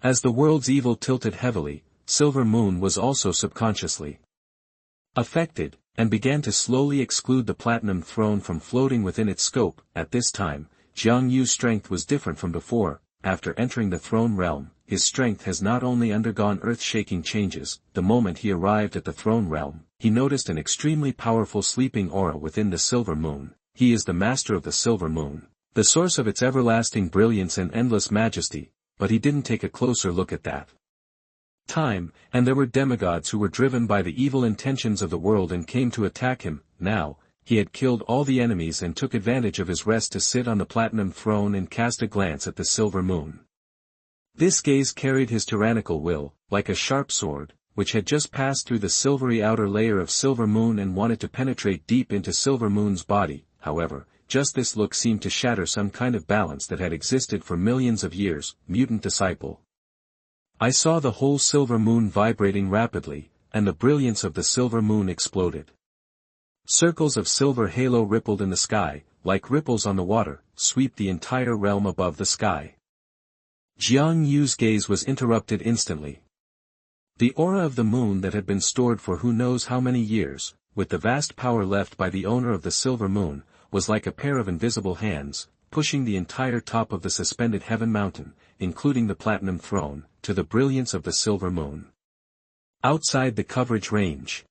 As the world's evil tilted heavily, Silver Moon was also subconsciously affected, and began to slowly exclude the platinum throne from floating within its scope. At this time, Jiang Yu's strength was different from before. After entering the throne realm, his strength has not only undergone earth-shaking changes. The moment he arrived at the throne realm, he noticed an extremely powerful sleeping aura within the silver moon. He is the master of the silver moon, the source of its everlasting brilliance and endless majesty, but he didn't take a closer look at that time, and there were demigods who were driven by the evil intentions of the world and came to attack him. Now, he had killed all the enemies and took advantage of his rest to sit on the platinum throne and cast a glance at the silver moon. This gaze carried his tyrannical will, like a sharp sword, which had just passed through the silvery outer layer of Silver Moon and wanted to penetrate deep into Silver Moon's body. However, just this look seemed to shatter some kind of balance that had existed for millions of years. Mutant disciple. I saw the whole Silver Moon vibrating rapidly, and the brilliance of the Silver Moon exploded. Circles of silver halo rippled in the sky, like ripples on the water, sweep the entire realm above the sky. Jiang Yu's gaze was interrupted instantly. The aura of the moon that had been stored for who knows how many years, with the vast power left by the owner of the silver moon, was like a pair of invisible hands, pushing the entire top of the suspended heaven mountain, including the platinum throne, to the brilliance of the silver moon. Outside the coverage range.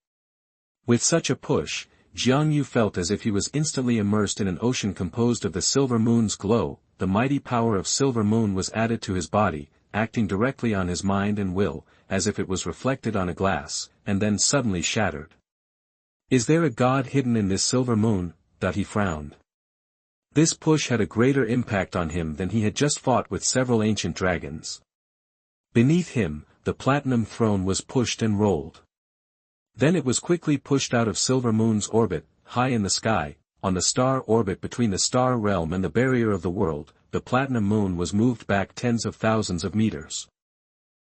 With such a push, Jiang Yu felt as if he was instantly immersed in an ocean composed of the silver moon's glow. The mighty power of silver moon was added to his body, acting directly on his mind and will, as if it was reflected on a glass, and then suddenly shattered. Is there a god hidden in this silver moon? That he frowned. This push had a greater impact on him than he had just fought with several ancient dragons. Beneath him, the platinum throne was pushed and rolled. Then it was quickly pushed out of silver moon's orbit, high in the sky. On the star orbit between the star realm and the barrier of the world, the platinum moon was moved back tens of thousands of meters.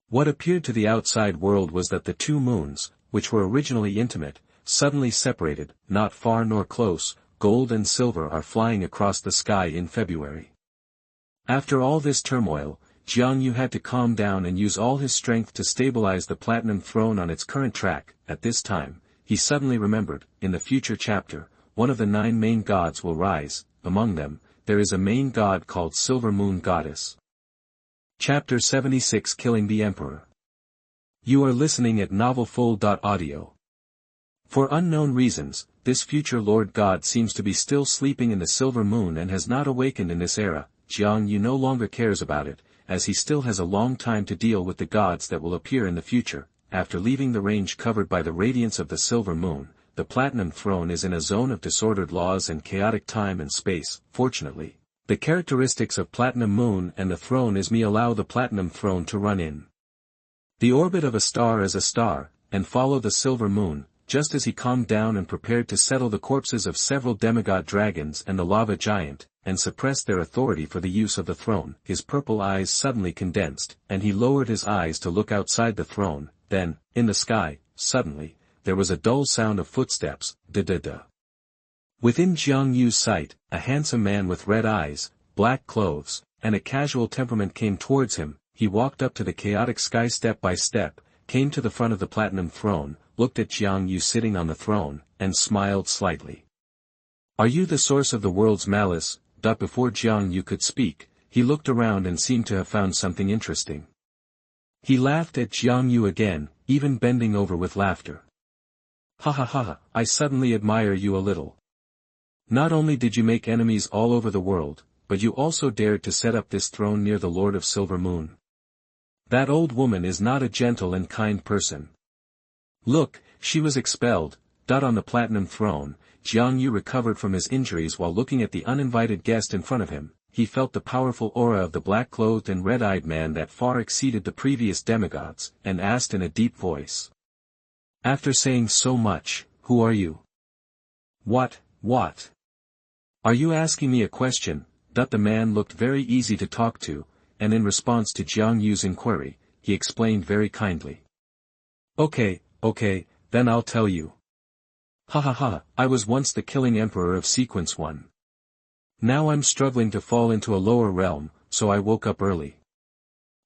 What appeared to the outside world was that the two moons, which were originally intimate, suddenly separated, not far nor close. Gold and silver are flying across the sky in February. After all this turmoil, Jiang Yu had to calm down and use all his strength to stabilize the platinum throne on its current track. At this time, he suddenly remembered, in the future chapter, one of the 9 main gods will rise. Among them, there is a main god called Silver Moon Goddess. Chapter 76 Killing the Emperor. You are listening at novelfull.audio. For unknown reasons, this future Lord God seems to be still sleeping in the silver moon and has not awakened in this era. Jiang Yu no longer cares about it, as he still has a long time to deal with the gods that will appear in the future. After leaving the range covered by the radiance of the silver moon, the platinum throne is in a zone of disordered laws and chaotic time and space. Fortunately, the characteristics of platinum moon and the throne is me allow the platinum throne to run in the orbit of a star as a star, and follow the silver moon. Just as he calmed down and prepared to settle the corpses of several demigod dragons and the lava giant, and suppress their authority for the use of the throne, his purple eyes suddenly condensed, and he lowered his eyes to look outside the throne. Then, in the sky, suddenly, there was a dull sound of footsteps, da-da-da. Within Jiang Yu's sight, a handsome man with red eyes, black clothes, and a casual temperament came towards him. He walked up to the chaotic sky step by step, came to the front of the platinum throne, looked at Jiang Yu sitting on the throne, and smiled slightly. Are you the source of the world's malice? Before Jiang Yu could speak, he looked around and seemed to have found something interesting. He laughed at Jiang Yu again, even bending over with laughter. Ha ha ha, I suddenly admire you a little. Not only did you make enemies all over the world, but you also dared to set up this throne near the Lord of Silver Moon. That old woman is not a gentle and kind person. Look, she was expelled. On the platinum throne, Jiang Yu recovered from his injuries while looking at the uninvited guest in front of him. He felt the powerful aura of the black-clothed and red-eyed man that far exceeded the previous demigods, and asked in a deep voice. After saying so much, who are you? What? Are you asking me a question? The man looked very easy to talk to, and in response to Jiang Yu's inquiry, he explained very kindly. Okay, then I'll tell you. Ha ha ha, I was once the killing emperor of Sequence 1. Now I'm struggling to fall into a lower realm, so I woke up early.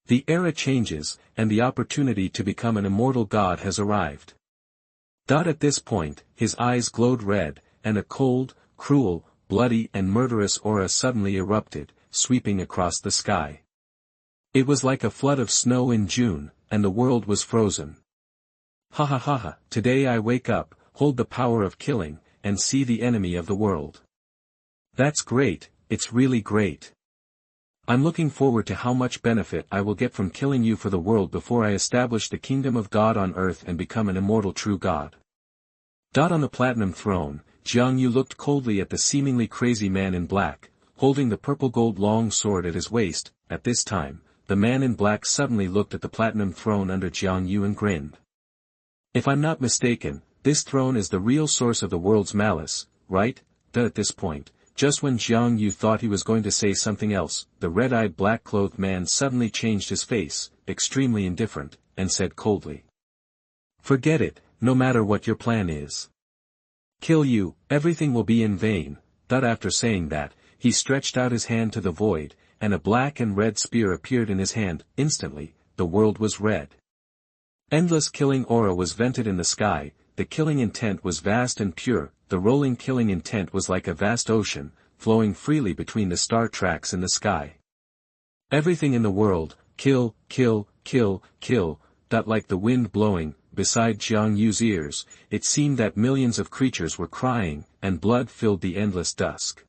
The era changes, and the opportunity to become an immortal god has arrived. At this point, his eyes glowed red, and a cold, cruel, bloody and murderous aura suddenly erupted, sweeping across the sky. It was like a flood of snow in June, and the world was frozen. Ha ha ha ha, today I wake up, hold the power of killing, and see the enemy of the world. That's great, it's really great. I'm looking forward to how much benefit I will get from killing you for the world before I establish the kingdom of God on earth and become an immortal true god. On the platinum throne, Jiang Yu looked coldly at the seemingly crazy man in black, holding the purple gold long sword at his waist. At this time, the man in black suddenly looked at the platinum throne under Jiang Yu and grinned. If I'm not mistaken, this throne is the real source of the world's malice, right? At this point, just when Jiang Yu thought he was going to say something else, the red-eyed black-clothed man suddenly changed his face, extremely indifferent, and said coldly. Forget it, no matter what your plan is. Kill you, everything will be in vain. After saying that, he stretched out his hand to the void, and a black and red spear appeared in his hand. Instantly, the world was red. Endless killing aura was vented in the sky, the killing intent was vast and pure, the rolling killing intent was like a vast ocean, flowing freely between the star tracks in the sky. Everything in the world, kill, kill, kill, kill, like the wind blowing, beside Jiang Yu's ears, it seemed that millions of creatures were crying, and blood filled the endless dusk.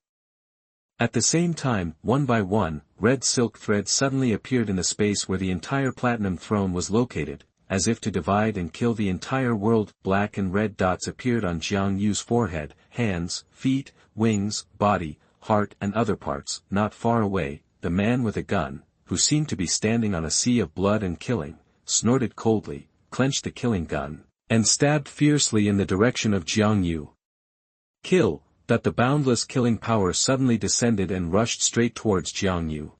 At the same time, one by one, red silk threads suddenly appeared in the space where the entire platinum throne was located, as if to divide and kill the entire world. Black and red dots appeared on Jiang Yu's forehead, hands, feet, wings, body, heart and other parts. Not far away, the man with a gun, who seemed to be standing on a sea of blood and killing, snorted coldly, clenched the killing gun, and stabbed fiercely in the direction of Jiang Yu. Kill! That the boundless killing power suddenly descended and rushed straight towards Jiang Yu.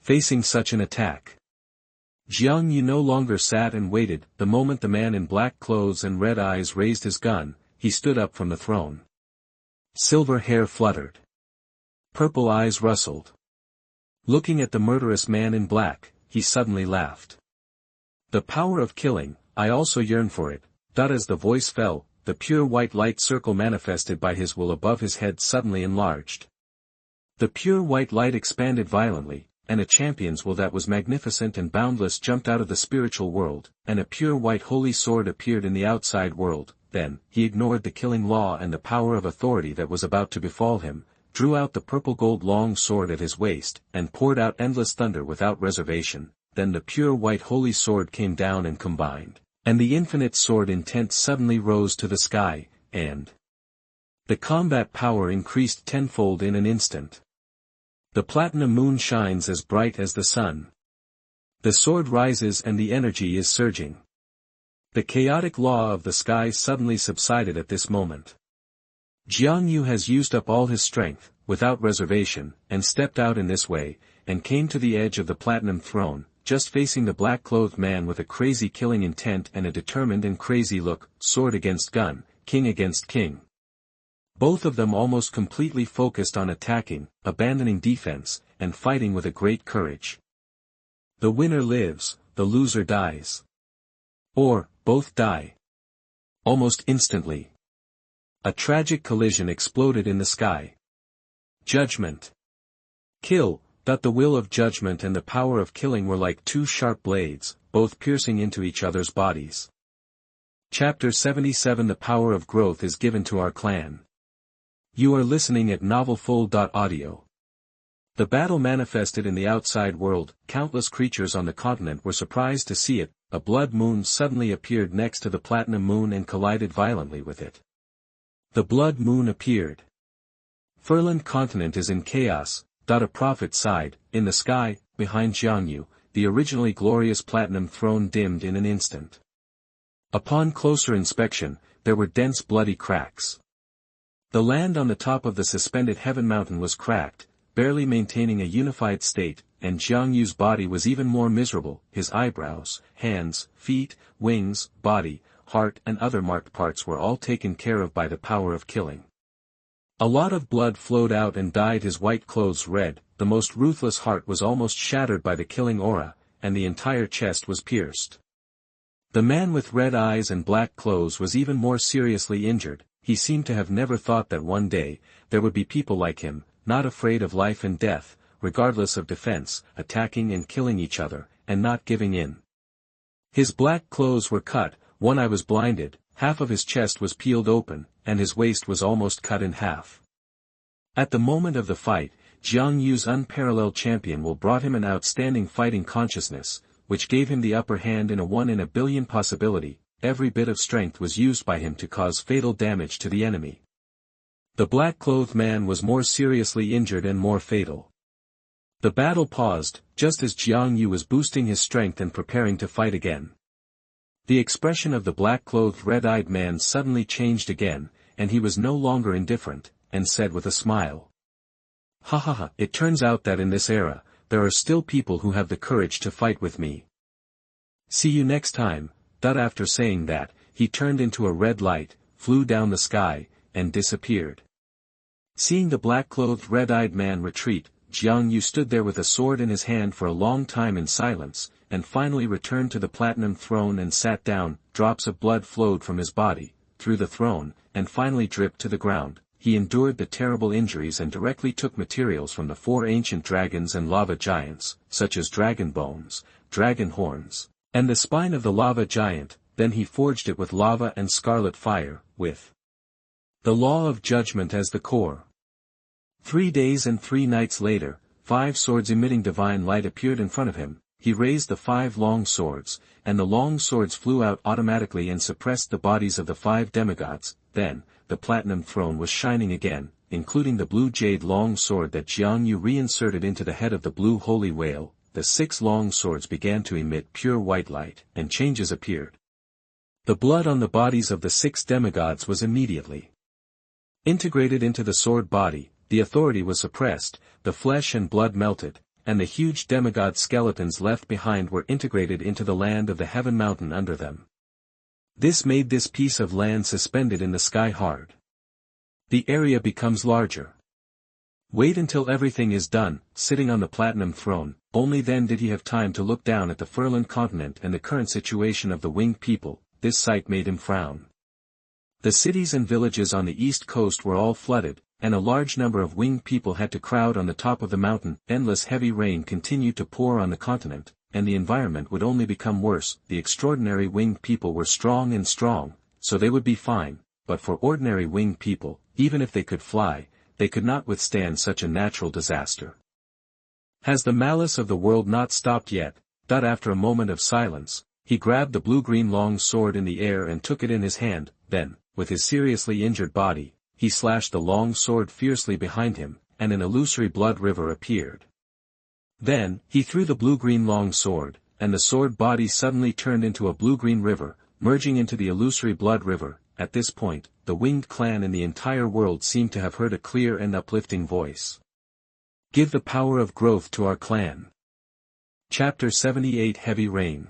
Facing such an attack, Jiang Yu no longer sat and waited. The moment the man in black clothes and red eyes raised his gun, he stood up from the throne. Silver hair fluttered. Purple eyes rustled. Looking at the murderous man in black, he suddenly laughed. The power of killing, I also yearn for it. As the voice fell, the pure white light circle manifested by his will above his head suddenly enlarged. The pure white light expanded violently, and a champion's will that was magnificent and boundless jumped out of the spiritual world, and a pure white holy sword appeared in the outside world. Then, he ignored the killing law and the power of authority that was about to befall him, drew out the purple gold long sword at his waist, and poured out endless thunder without reservation. Then the pure white holy sword came down and combined, and the infinite sword intent suddenly rose to the sky, and the combat power increased tenfold in an instant. The platinum moon shines as bright as the sun. The sword rises and the energy is surging. The chaotic law of the sky suddenly subsided at this moment. Jiang Yu has used up all his strength, without reservation, and stepped out in this way, and came to the edge of the platinum throne, just facing the black-clothed man with a crazy killing intent and a determined and crazy look, sword against gun, king against king. Both of them almost completely focused on attacking, abandoning defense, and fighting with a great courage. The winner lives, the loser dies. Or, both die. Almost instantly, a tragic collision exploded in the sky. Judgment. Kill! The will of judgment and the power of killing were like two sharp blades, both piercing into each other's bodies. Chapter 77 The power of growth is given to our clan. You are listening at novelfull.audio. The battle manifested in the outside world. Countless creatures on the continent were surprised to see it. A blood moon suddenly appeared next to the platinum moon and collided violently with it. The blood moon appeared. Furland continent is in chaos. A prophet sighed. In the sky, behind Jiang Yu, the originally glorious platinum throne dimmed in an instant. Upon closer inspection, there were dense bloody cracks. The land on the top of the suspended heaven mountain was cracked, barely maintaining a unified state, and Jiang Yu's body was even more miserable. His eyebrows, hands, feet, wings, body, heart and other marked parts were all taken care of by the power of killing. A lot of blood flowed out and dyed his white clothes red. The most ruthless heart was almost shattered by the killing aura, and the entire chest was pierced. The man with red eyes and black clothes was even more seriously injured. He seemed to have never thought that one day, there would be people like him, not afraid of life and death, regardless of defense, attacking and killing each other, and not giving in. His black clothes were cut, one eye was blinded, half of his chest was peeled open, and his waist was almost cut in half. At the moment of the fight, Jiang Yu's unparalleled champion will brought him an outstanding fighting consciousness, which gave him the upper hand in a 1 in a billion possibility. Every bit of strength was used by him to cause fatal damage to the enemy. The black-clothed man was more seriously injured and more fatal. The battle paused, just as Jiang Yu was boosting his strength and preparing to fight again. The expression of the black-clothed red-eyed man suddenly changed again, and he was no longer indifferent, and said with a smile. "Ha ha ha, it turns out that in this era, there are still people who have the courage to fight with me. See you next time." After saying that, he turned into a red light, flew down the sky, and disappeared. Seeing the black-clothed red-eyed man retreat, Jiang Yu stood there with a sword in his hand for a long time in silence, and finally returned to the platinum throne and sat down. Drops of blood flowed from his body, through the throne, and finally dripped to the ground. He endured the terrible injuries and directly took materials from the 4 ancient dragons and lava giants, such as dragon bones, dragon horns, and the spine of the lava giant. Then he forged it with lava and scarlet fire, with the law of judgment as the core. 3 days and 3 nights later, 5 swords emitting divine light appeared in front of him. He raised the 5 long swords, and the long swords flew out automatically and suppressed the bodies of the 5 demigods. Then, the platinum throne was shining again, including the blue jade long sword that Jiang Yu reinserted into the head of the blue holy whale. The 6 long swords began to emit pure white light, and changes appeared. The blood on the bodies of the 6 demigods was immediately integrated into the sword body. The authority was suppressed, the flesh and blood melted, and the huge demigod skeletons left behind were integrated into the land of the heaven mountain under them. This made this piece of land suspended in the sky hard. The area becomes larger. Wait until everything is done. Sitting on the platinum throne, only then did he have time to look down at the Furlan continent and the current situation of the winged people. This sight made him frown. The cities and villages on the east coast were all flooded, and a large number of winged people had to crowd on the top of the mountain. Endless heavy rain continued to pour on the continent, and the environment would only become worse. The extraordinary winged people were strong, so they would be fine, but for ordinary winged people, even if they could fly, they could not withstand such a natural disaster. Has the malice of the world not stopped yet? After a moment of silence, he grabbed the blue-green long sword in the air and took it in his hand. Then, with his seriously injured body, he slashed the long sword fiercely behind him, and an illusory blood river appeared. Then, he threw the blue-green long sword, and the sword body suddenly turned into a blue-green river, merging into the illusory blood river. At this point, the winged clan in the entire world seemed to have heard a clear and uplifting voice. Give the power of growth to our clan. Chapter 78 Heavy Rain.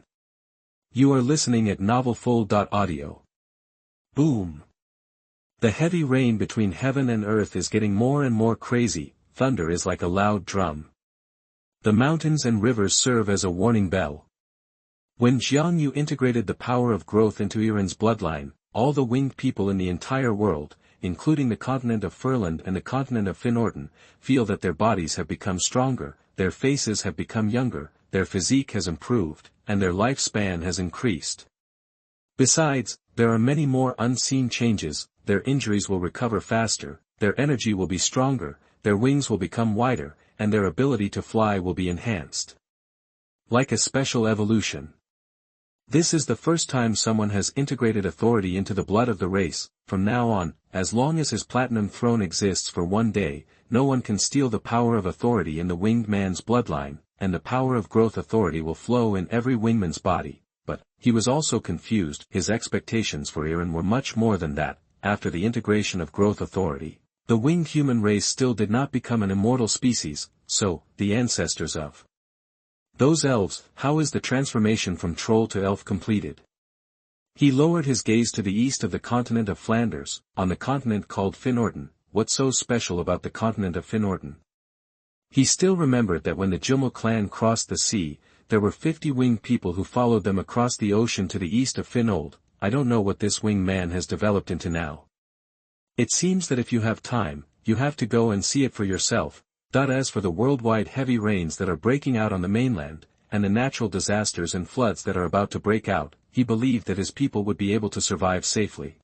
You are listening at novelfull.audio. Boom. The heavy rain between heaven and earth is getting more and more crazy. Thunder is like a loud drum. The mountains and rivers serve as a warning bell. When Jiang Yu integrated the power of growth into Iran's bloodline, all the winged people in the entire world, including the continent of Furland and the continent of Finorden, feel that their bodies have become stronger, their faces have become younger, their physique has improved, and their lifespan has increased. Besides, there are many more unseen changes. Their injuries will recover faster, their energy will be stronger, their wings will become wider, and their ability to fly will be enhanced. Like a special evolution. This is the first time someone has integrated authority into the blood of the race. From now on, as long as his platinum throne exists for 1 day, no one can steal the power of authority in the winged man's bloodline, and the power of growth authority will flow in every wingman's body. But, he was also confused. His expectations for Iran were much more than that. After the integration of growth authority, the winged human race still did not become an immortal species, so, the ancestors of those elves, how is the transformation from troll to elf completed? He lowered his gaze to the east of the continent of Flanders, on the continent called Finorden. What's so special about the continent of Finorden? He still remembered that when the Jumel clan crossed the sea, there were 50 winged people who followed them across the ocean to the east of Finold. I don't know what this winged man has developed into now. It seems that if you have time, you have to go and see it for yourself. As for the worldwide heavy rains that are breaking out on the mainland, and the natural disasters and floods that are about to break out, he believed that his people would be able to survive safely.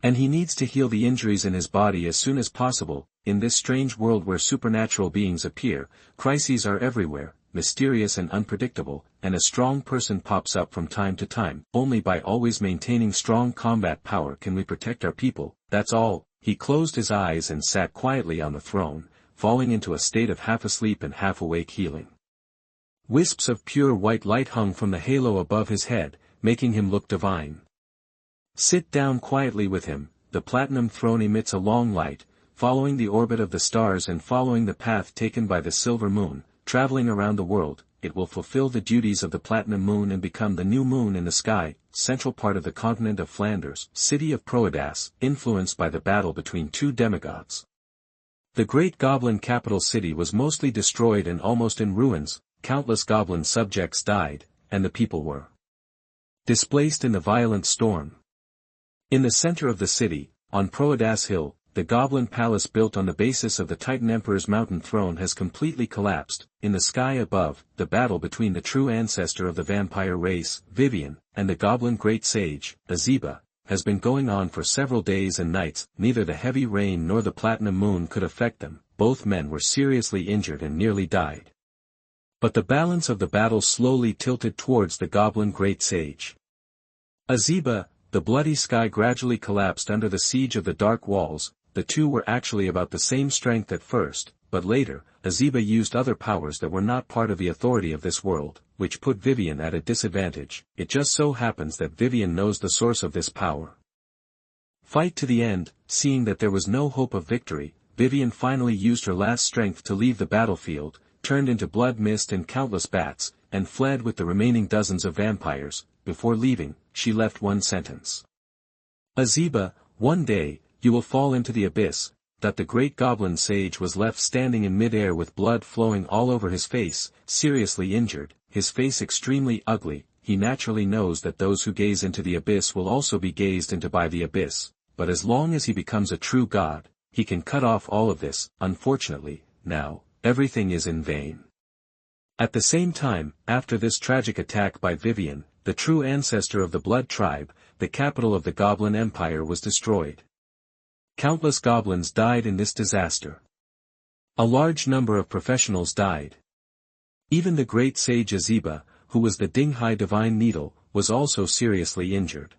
And he needs to heal the injuries in his body as soon as possible. In this strange world where supernatural beings appear, crises are everywhere, mysterious and unpredictable, and a strong person pops up from time to time. Only by always maintaining strong combat power can we protect our people. That's all. He closed his eyes and sat quietly on the throne, falling into a state of half-asleep and half-awake healing. Wisps of pure white light hung from the halo above his head, making him look divine. Sit down quietly with him. The platinum throne emits a long light, following the orbit of the stars and following the path taken by the silver moon, traveling around the world. It will fulfill the duties of the platinum moon and become the new moon in the sky. Central part of the continent of Flanders, city of Proedas, influenced by the battle between 2 demigods. The great goblin capital city was mostly destroyed and almost in ruins, countless goblin subjects died, and the people were displaced in the violent storm. In the center of the city, on Proadas Hill, the goblin palace built on the basis of the Titan Emperor's mountain throne has completely collapsed. In the sky above, the battle between the true ancestor of the vampire race, Vivian, and the goblin great sage, Azeba, has been going on for several days and nights. Neither the heavy rain nor the platinum moon could affect them. Both men were seriously injured and nearly died. But the balance of the battle slowly tilted towards the goblin great sage. Azeba, the bloody sky gradually collapsed under the siege of the dark walls. The two were actually about the same strength at first, but later, Azeba used other powers that were not part of the authority of this world, which put Vivian at a disadvantage. It just so happens that Vivian knows the source of this power. Fight to the end. Seeing that there was no hope of victory, Vivian finally used her last strength to leave the battlefield, turned into blood mist and countless bats, and fled with the remaining dozens of vampires. Before leaving, she left one sentence. Azeba, one day, you will fall into the abyss. That the great goblin sage was left standing in mid-air with blood flowing all over his face, seriously injured, his face extremely ugly. He naturally knows that those who gaze into the abyss will also be gazed into by the abyss, but as long as he becomes a true god, he can cut off all of this. Unfortunately, now, everything is in vain. At the same time, after this tragic attack by Vivian, the true ancestor of the Blood Tribe, the capital of the Goblin Empire was destroyed. Countless goblins died in this disaster. A large number of professionals died. Even the great sage Azeba, who was the Dinghai divine needle, was also seriously injured.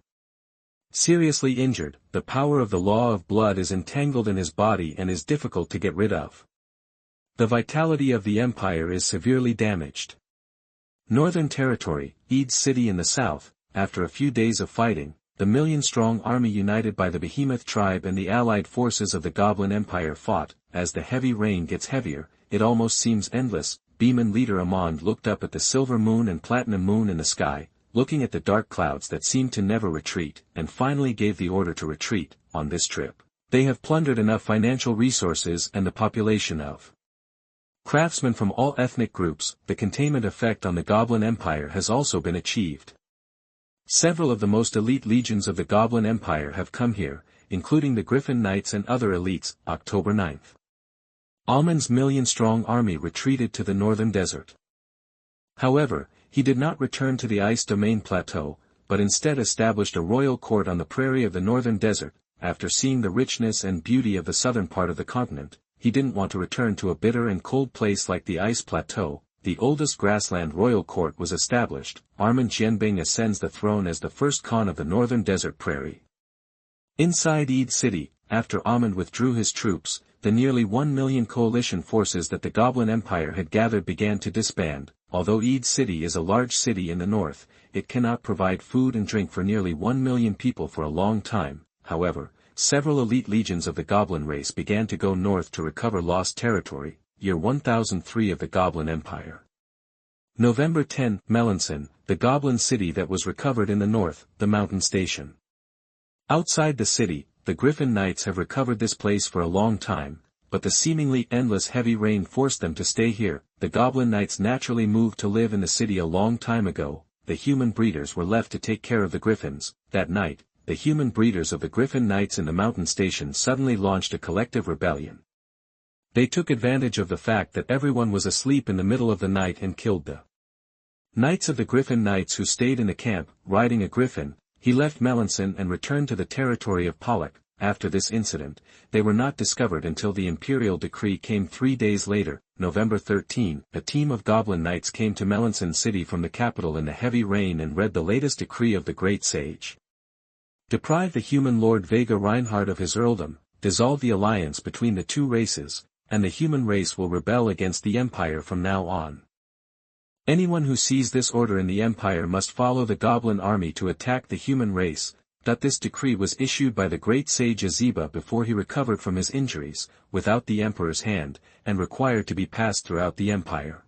Seriously injured, the power of the law of blood is entangled in his body and is difficult to get rid of. The vitality of the empire is severely damaged. Northern Territory, Eid City in the south, after a few days of fighting, the million-strong army united by the Behemoth tribe and the allied forces of the Goblin Empire fought. As the heavy rain gets heavier, it almost seems endless. Beeman leader Amand looked up at the silver moon and platinum moon in the sky, looking at the dark clouds that seemed to never retreat, and finally gave the order to retreat. On this trip, they have plundered enough financial resources and the population of craftsmen from all ethnic groups. The containment effect on the Goblin Empire has also been achieved. Several of the most elite legions of the Goblin Empire have come here, including the Griffin Knights and other elites. October 9th. Amand's million-strong army retreated to the northern desert. However, he did not return to the Ice Domain Plateau, but instead established a royal court on the prairie of the northern desert. After seeing the richness and beauty of the southern part of the continent, he didn't want to return to a bitter and cold place like the Ice Plateau. The oldest grassland royal court was established. Armand Jianbing ascends the throne as the first Khan of the northern desert prairie. Inside Eid City, after Amand withdrew his troops, the nearly 1 million coalition forces that the Goblin Empire had gathered began to disband. Although Eid City is a large city in the north, it cannot provide food and drink for nearly 1 million people for a long time. However, several elite legions of the Goblin race began to go north to recover lost territory. Year 1003 of the Goblin Empire. November 10, Melanson, the Goblin city that was recovered in the north, the mountain station. Outside the city, the Griffin Knights have recovered this place for a long time, but the seemingly endless heavy rain forced them to stay here. The Goblin Knights naturally moved to live in the city a long time ago. The human breeders were left to take care of the Griffins. That night, the human breeders of the Griffin Knights in the mountain station suddenly launched a collective rebellion. They took advantage of the fact that everyone was asleep in the middle of the night and killed the Knights of the Griffin Knights who stayed in the camp. Riding a griffin, he left Melanson and returned to the territory of Pollock. After this incident, they were not discovered until the imperial decree came 3 days later. November 13, a team of Goblin Knights came to Melanson City from the capital in the heavy rain and read the latest decree of the Great Sage. Deprive the human Lord Vega Reinhardt of his earldom, dissolve the alliance between the two races, and the human race will rebel against the Empire from now on. Anyone who sees this order in the Empire must follow the Goblin army to attack the human race. This decree was issued by the great sage Azeba before he recovered from his injuries, without the Emperor's hand, and required to be passed throughout the Empire.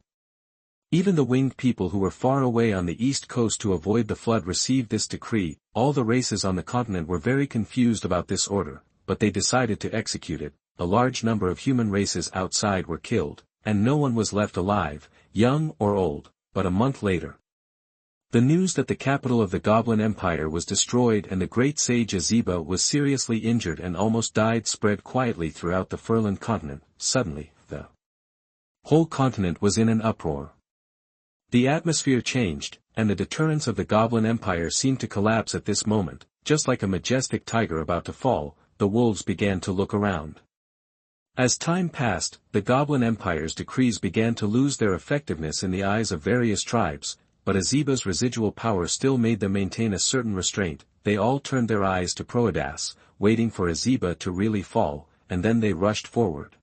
Even the winged people who were far away on the east coast to avoid the flood received this decree. All the races on the continent were very confused about this order, but they decided to execute it. a large number of human races outside were killed, and no one was left alive, young or old, but a month later. The news that the capital of the Goblin Empire was destroyed and the great sage Azeba was seriously injured and almost died spread quietly throughout the Furland continent. Suddenly, the whole continent was in an uproar. The atmosphere changed, and the deterrence of the Goblin Empire seemed to collapse at this moment. Just like a majestic tiger about to fall, the wolves began to look around. As time passed, the Goblin Empire's decrees began to lose their effectiveness in the eyes of various tribes, but Azeba's residual power still made them maintain a certain restraint. They all turned their eyes to Proedas, waiting for Azeba to really fall, and then they rushed forward.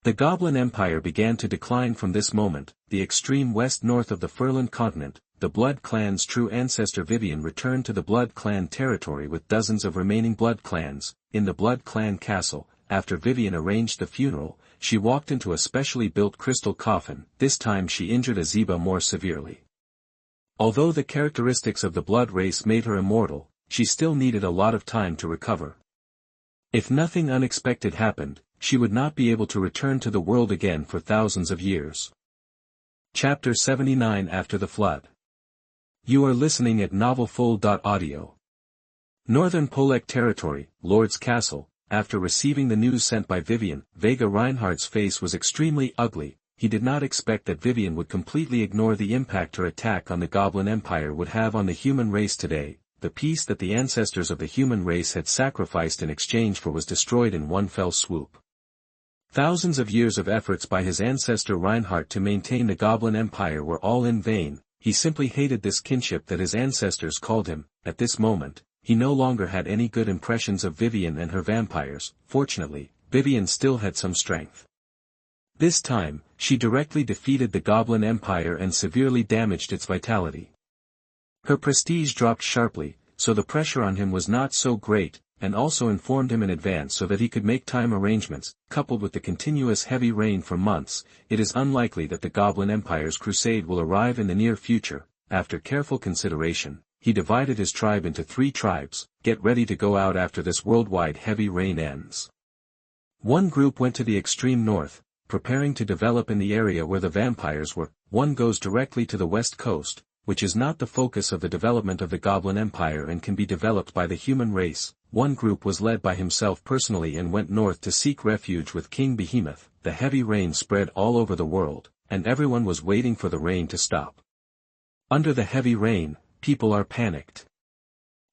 The Goblin Empire began to decline from this moment. The extreme west-north of the Furland continent, the Blood Clan's true ancestor Vivian returned to the Blood Clan territory with dozens of remaining Blood Clans. In the Blood Clan castle, after Vivian arranged the funeral, she walked into a specially built crystal coffin. This time she injured Azeba more severely. Although the characteristics of the blood race made her immortal, she still needed a lot of time to recover. If nothing unexpected happened, she would not be able to return to the world again for thousands of years. Chapter 79 After the Flood. You are listening at novelfull.audio. Northern Polek Territory, Lord's Castle. After receiving the news sent by Vivian, Vega Reinhardt's face was extremely ugly. He did not expect that Vivian would completely ignore the impact her attack on the Goblin Empire would have on the human race today. The peace that the ancestors of the human race had sacrificed in exchange for was destroyed in one fell swoop. Thousands of years of efforts by his ancestor Reinhardt to maintain the Goblin Empire were all in vain. He simply hated this kinship that his ancestors called him. At this moment, he no longer had any good impressions of Vivian and her vampires. Fortunately, Vivian still had some strength. This time, she directly defeated the Goblin Empire and severely damaged its vitality. Her prestige dropped sharply, so the pressure on him was not so great, and also informed him in advance so that he could make time arrangements. Coupled with the continuous heavy rain for months, it is unlikely that the Goblin Empire's crusade will arrive in the near future. After careful consideration, he divided his tribe into 3 tribes. Get ready to go out after this worldwide heavy rain ends. One group went to the extreme north, preparing to develop in the area where the vampires were. One goes directly to the west coast, which is not the focus of the development of the Goblin Empire and can be developed by the human race. One group was led by himself personally and went north to seek refuge with King Behemoth. The heavy rain spread all over the world, and everyone was waiting for the rain to stop. Under the heavy rain, people are panicked.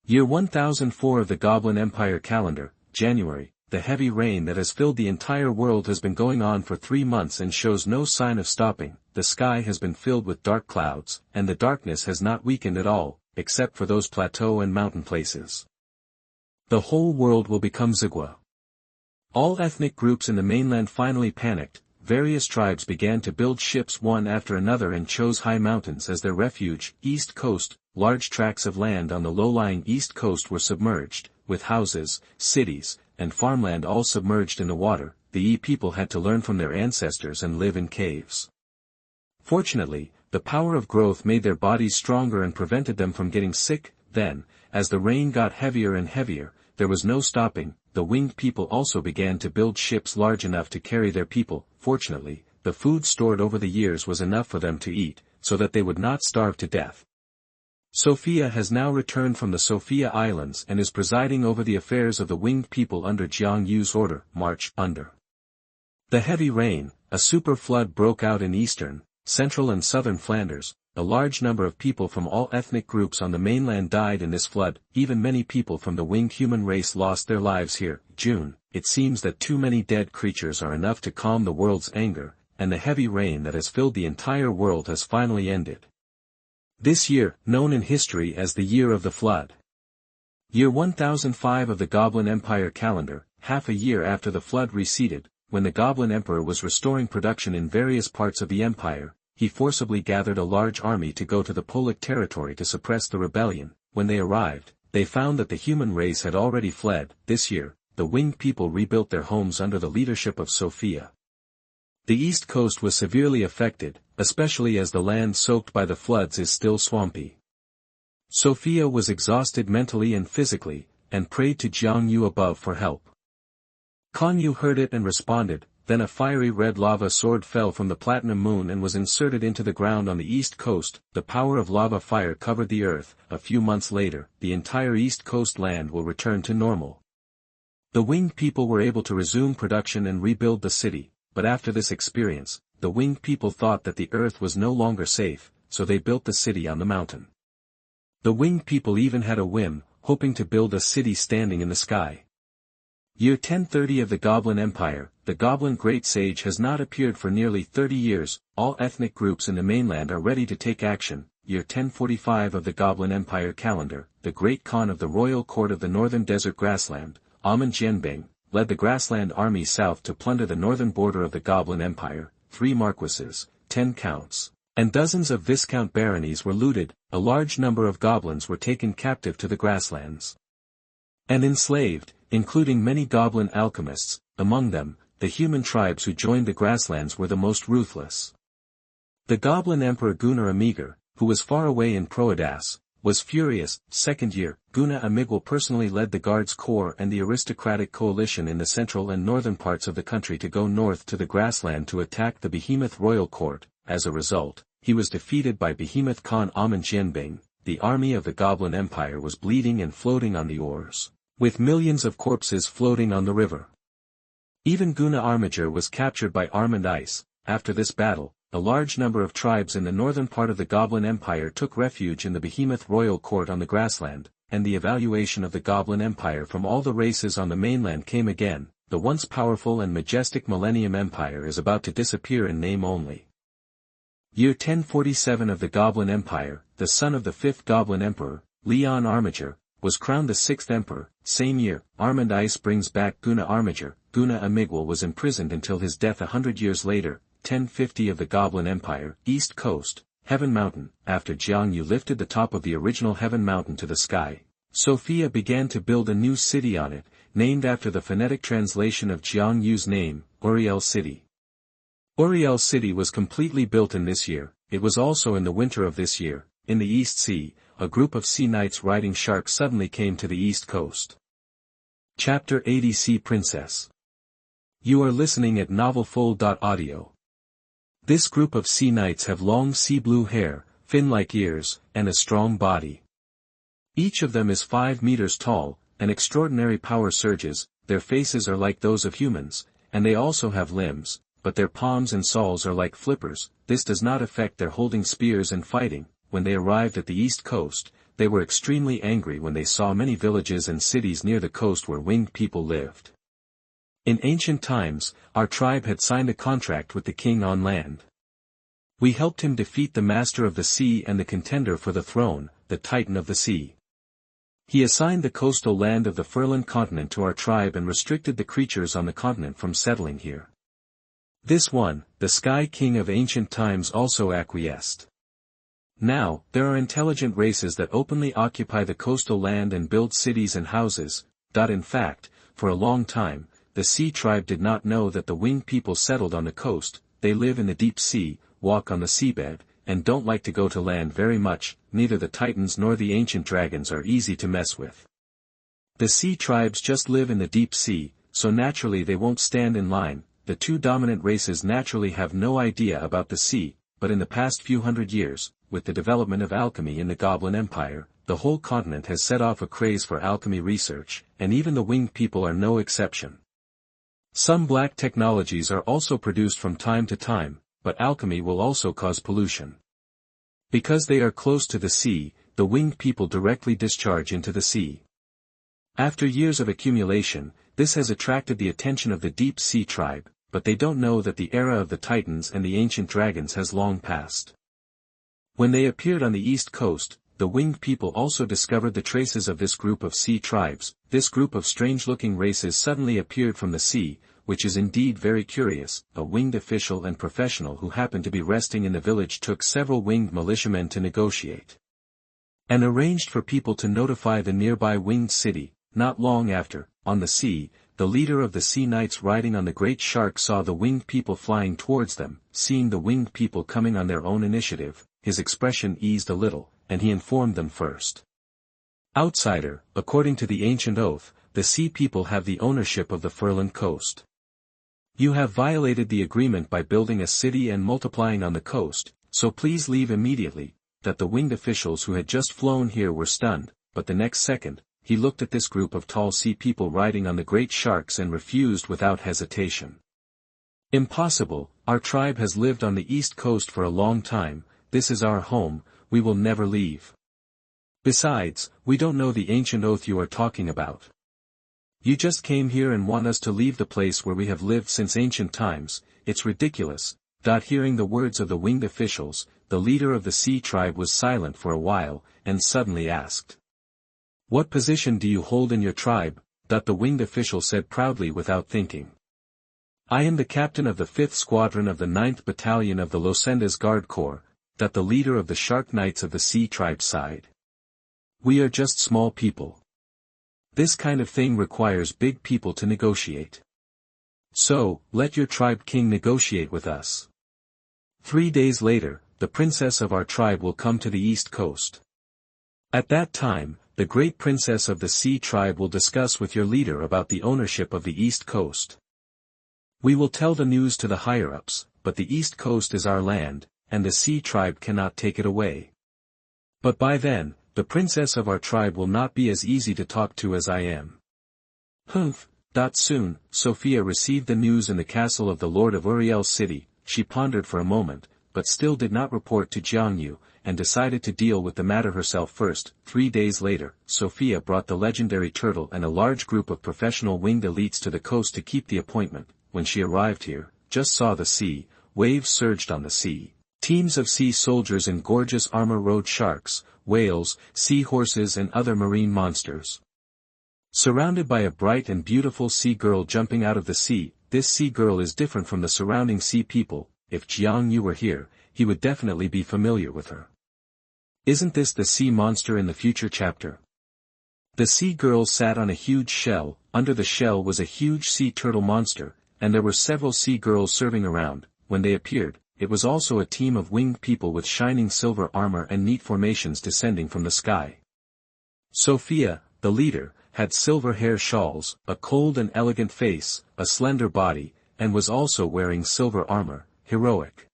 Year 1004 of the Goblin Empire calendar, January. The heavy rain that has filled the entire world has been going on for 3 months and shows no sign of stopping. The sky has been filled with dark clouds, and the darkness has not weakened at all, except for those plateau and mountain places. The whole world will become Zigua. All ethnic groups in the mainland finally panicked. Various tribes began to build ships one after another and chose high mountains as their refuge. East coast, large tracts of land on the low-lying east coast were submerged, with houses, cities, and farmland all submerged in the water. The people had to learn from their ancestors and live in caves. Fortunately, the power of growth made their bodies stronger and prevented them from getting sick. Then, as the rain got heavier and heavier, there was no stopping. The winged people also began to build ships large enough to carry their people. Fortunately, the food stored over the years was enough for them to eat, so that they would not starve to death. Sophia has now returned from the Sophia Islands and is presiding over the affairs of the winged people under Jiang Yu's order. March. Under the heavy rain, a super flood broke out in eastern, central and southern Flanders. A large number of people from all ethnic groups on the mainland died in this flood. Even many people from the winged human race lost their lives here. June. It seems that too many dead creatures are enough to calm the world's anger, and the heavy rain that has filled the entire world has finally ended. This year, known in history as the Year of the Flood. Year 1005 of the Goblin Empire calendar, half a year after the flood receded, when the Goblin Emperor was restoring production in various parts of the empire, he forcibly gathered a large army to go to the Polek territory to suppress the rebellion. When they arrived, they found that the human race had already fled. This year, the winged people rebuilt their homes under the leadership of Sophia. The east coast was severely affected, especially as the land soaked by the floods is still swampy. Sophia was exhausted mentally and physically, and prayed to Jiang Yu above for help. Kan Yu heard it and responded, then a fiery red lava sword fell from the platinum moon and was inserted into the ground on the east coast. The power of lava fire covered the earth. A few months later, the entire east coast land will return to normal. The winged people were able to resume production and rebuild the city, but after this experience, the winged people thought that the earth was no longer safe, so they built the city on the mountain. The winged people even had a whim, hoping to build a city standing in the sky. Year 1030 of the Goblin Empire. The Goblin Great Sage has not appeared for nearly 30 years, all ethnic groups in the mainland are ready to take action. Year 1045 of the Goblin Empire calendar. The Great Khan of the Royal Court of the Northern Desert Grassland, Amen Jianbing, led the Grassland army south to plunder the northern border of the Goblin Empire. 3 marquises, 10 counts, and dozens of viscount baronies were looted. A large number of goblins were taken captive to the grasslands and enslaved, including many goblin alchemists. Among them, the human tribes who joined the grasslands were the most ruthless. The Goblin Emperor Guna Amigar, who was far away in Proadas, was furious. Second year, Guna Amigwal personally led the Guards Corps and the aristocratic coalition in the central and northern parts of the country to go north to the grassland to attack the Behemoth Royal Court. As a result, he was defeated by Behemoth Khan Amen Jianbing. The army of the Goblin Empire was bleeding and floating on the oars, with millions of corpses floating on the river. Even Guna Armiger was captured by Armand Ice. After this battle, a large number of tribes in the northern part of the Goblin Empire took refuge in the Behemoth Royal Court on the grassland, and the evaluation of the Goblin Empire from all the races on the mainland came again. The once powerful and majestic Millennium Empire is about to disappear in name only. Year 1047 of the Goblin Empire. The son of the 5th Goblin Emperor, Leon Armiger, was crowned the 6th Emperor. Same year, Armand Ice brings back Guna Armiger. Guna Amigwal was imprisoned until his death 100 years later. 1050 of the Goblin Empire. East Coast, Heaven Mountain. After Jiang Yu lifted the top of the original Heaven Mountain to the sky, Sophia began to build a new city on it, named after the phonetic translation of Jiang Yu's name, Uriel City. Uriel City was completely built in this year. It was also in the winter of this year. In the East Sea, a group of sea knights riding sharks suddenly came to the east coast. Chapter 80 Sea Princess. You are listening at novelfull.audio. This group of sea knights have long sea blue hair, fin-like ears, and a strong body. Each of them is 5 meters tall, and extraordinary power surges. Their faces are like those of humans, and they also have limbs, but their palms and soles are like flippers. This does not affect their holding spears and fighting. When they arrived at the east coast, they were extremely angry when they saw many villages and cities near the coast where winged people lived. In ancient times, our tribe had signed a contract with the king on land. We helped him defeat the master of the sea and the contender for the throne, the Titan of the sea. He assigned the coastal land of the Furlan continent to our tribe and restricted the creatures on the continent from settling here. This one, the Sky King of ancient times, also acquiesced. Now, there are intelligent races that openly occupy the coastal land and build cities and houses. In fact, for a long time, the Sea Tribe did not know that the winged people settled on the coast. They live in the deep sea, walk on the seabed, and don't like to go to land very much. Neither the Titans nor the ancient dragons are easy to mess with. The Sea Tribes just live in the deep sea, so naturally they won't stand in line. The 2 dominant races naturally have no idea about the sea, but in the past few hundred years, with the development of alchemy in the Goblin Empire, the whole continent has set off a craze for alchemy research, and even the winged people are no exception. Some black technologies are also produced from time to time, but alchemy will also cause pollution. Because they are close to the sea, the winged people directly discharge into the sea. After years of accumulation, this has attracted the attention of the Deep Sea Tribe, but they don't know that the era of the Titans and the ancient dragons has long passed. When they appeared on the east coast, the winged people also discovered the traces of this group of sea tribes. This group of strange-looking races suddenly appeared from the sea, which is indeed very curious. A winged official and professional who happened to be resting in the village took several winged militiamen to negotiate, and arranged for people to notify the nearby winged city. Not long after, on the sea, the leader of the sea knights riding on the great shark saw the winged people flying towards them. Seeing the winged people coming on their own initiative, his expression eased a little, and he informed them first. Outsider, according to the ancient oath, the sea people have the ownership of the Furland coast. You have violated the agreement by building a city and multiplying on the coast, so please leave immediately." That the winged officials who had just flown here were stunned, but the next second, he looked at this group of tall sea people riding on the great sharks and refused without hesitation. "Impossible, our tribe has lived on the east coast for a long time, this is our home, we will never leave. Besides, we don't know the ancient oath you are talking about. You just came here and want us to leave the place where we have lived since ancient times, it's ridiculous." Hearing the words of the winged officials, the leader of the sea tribe was silent for a while, and suddenly asked, "What position do you hold in your tribe?" The winged official said proudly without thinking. "I am the captain of the 5th Squadron of the 9th Battalion of the Losendas Guard Corps," the leader of the Shark Knights of the sea tribe sighed. "We are just small people. This kind of thing requires big people to negotiate. So, let your tribe king negotiate with us. 3 days later, the princess of our tribe will come to the east coast. At that time, the great princess of the sea tribe will discuss with your leader about the ownership of the east coast. We will tell the news to the higher-ups, but the east coast is our land, and the sea tribe cannot take it away. But by then, the princess of our tribe will not be as easy to talk to as I am." Humph. Soon, Sophia received the news in the castle of the Lord of Uriel's city. She pondered for a moment, but still did not report to Jiangyu, and decided to deal with the matter herself first. 3 days later, Sophia brought the legendary turtle and a large group of professional winged elites to the coast to keep the appointment. When she arrived here, just saw the sea, waves surged on the sea. Teams of sea soldiers in gorgeous armor rode sharks, whales, seahorses and other marine monsters. Surrounded by a bright and beautiful sea girl jumping out of the sea, this sea girl is different from the surrounding sea people. If Jiang Yu were here, he would definitely be familiar with her. Isn't this the sea monster in the future chapter? The sea girl sat on a huge shell, under the shell was a huge sea turtle monster, and there were several sea girls serving around. When they appeared, it was also a team of winged people with shining silver armor and neat formations descending from the sky. Sophia, the leader, had silver hair shawls, a cold and elegant face, a slender body, and was also wearing silver armor, heroic.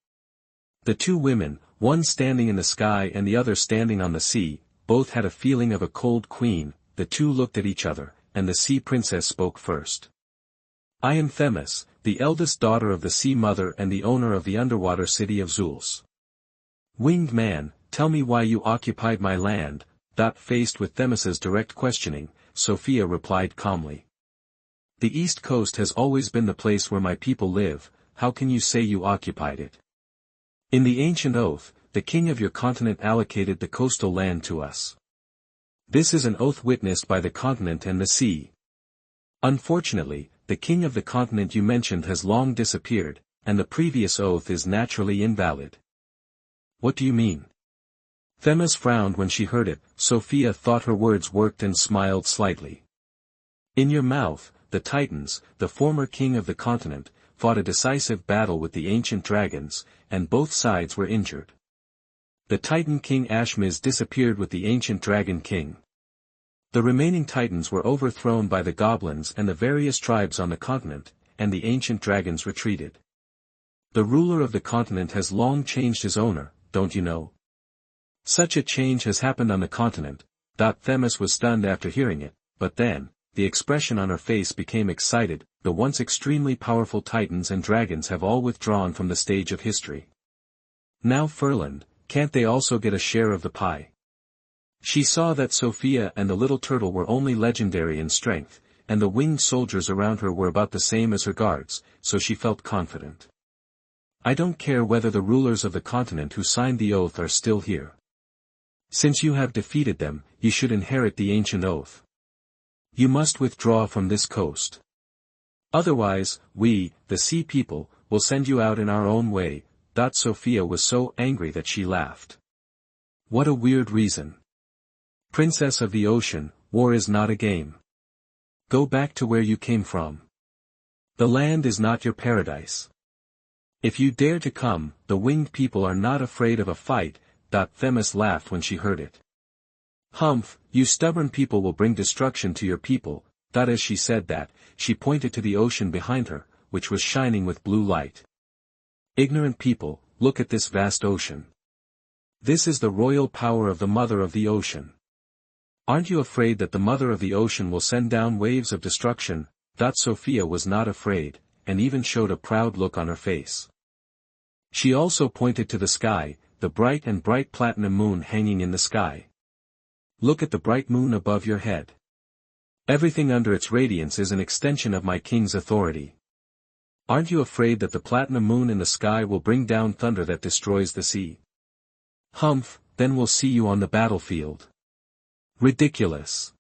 The two women, one standing in the sky and the other standing on the sea, both had a feeling of a cold queen. The two looked at each other, and the sea princess spoke first. "I am Themis, the eldest daughter of the sea mother and the owner of the underwater city of Zul's. Winged man, tell me why you occupied my land." Faced with Themis's direct questioning, Sophia replied calmly. "The east coast has always been the place where my people live, how can you say you occupied it? In the ancient oath, the king of your continent allocated the coastal land to us. This is an oath witnessed by the continent and the sea. Unfortunately, the king of the continent you mentioned has long disappeared, and the previous oath is naturally invalid." "What do you mean?" Themis frowned when she heard it. Sophia thought her words worked and smiled slightly. "In your mouth, the Titans, the former king of the continent, fought a decisive battle with the ancient dragons, and both sides were injured. The Titan King Ashmiz disappeared with the ancient dragon king. The remaining Titans were overthrown by the goblins and the various tribes on the continent, and the ancient dragons retreated. The ruler of the continent has long changed his owner, don't you know? Such a change has happened on the continent." Themis was stunned after hearing it, but then, the expression on her face became excited. The once extremely powerful Titans and dragons have all withdrawn from the stage of history. Now Furland, can't they also get a share of the pie? She saw that Sophia and the little turtle were only legendary in strength, and the winged soldiers around her were about the same as her guards, so she felt confident. "I don't care whether the rulers of the continent who signed the oath are still here. Since you have defeated them, you should inherit the ancient oath. You must withdraw from this coast. Otherwise, we, the sea people, will send you out in our own way." Sophia was so angry that she laughed. "What a weird reason. Princess of the ocean, war is not a game. Go back to where you came from. The land is not your paradise. If you dare to come, the winged people are not afraid of a fight." Themis laughed when she heard it. "Humph, you stubborn people will bring destruction to your people." That as she said that, she pointed to the ocean behind her, which was shining with blue light. Ignorant people, look at this vast ocean. This is the royal power of the mother of the ocean. Aren't you afraid that the mother of the ocean will send down waves of destruction? Sophia was not afraid, and even showed a proud look on her face. She also pointed to the sky, the bright and bright platinum moon hanging in the sky. Look at the bright moon above your head. Everything under its radiance is an extension of my king's authority. Aren't you afraid that the platinum moon in the sky will bring down thunder that destroys the sea? Humph, then we'll see you on the battlefield. Ridiculous.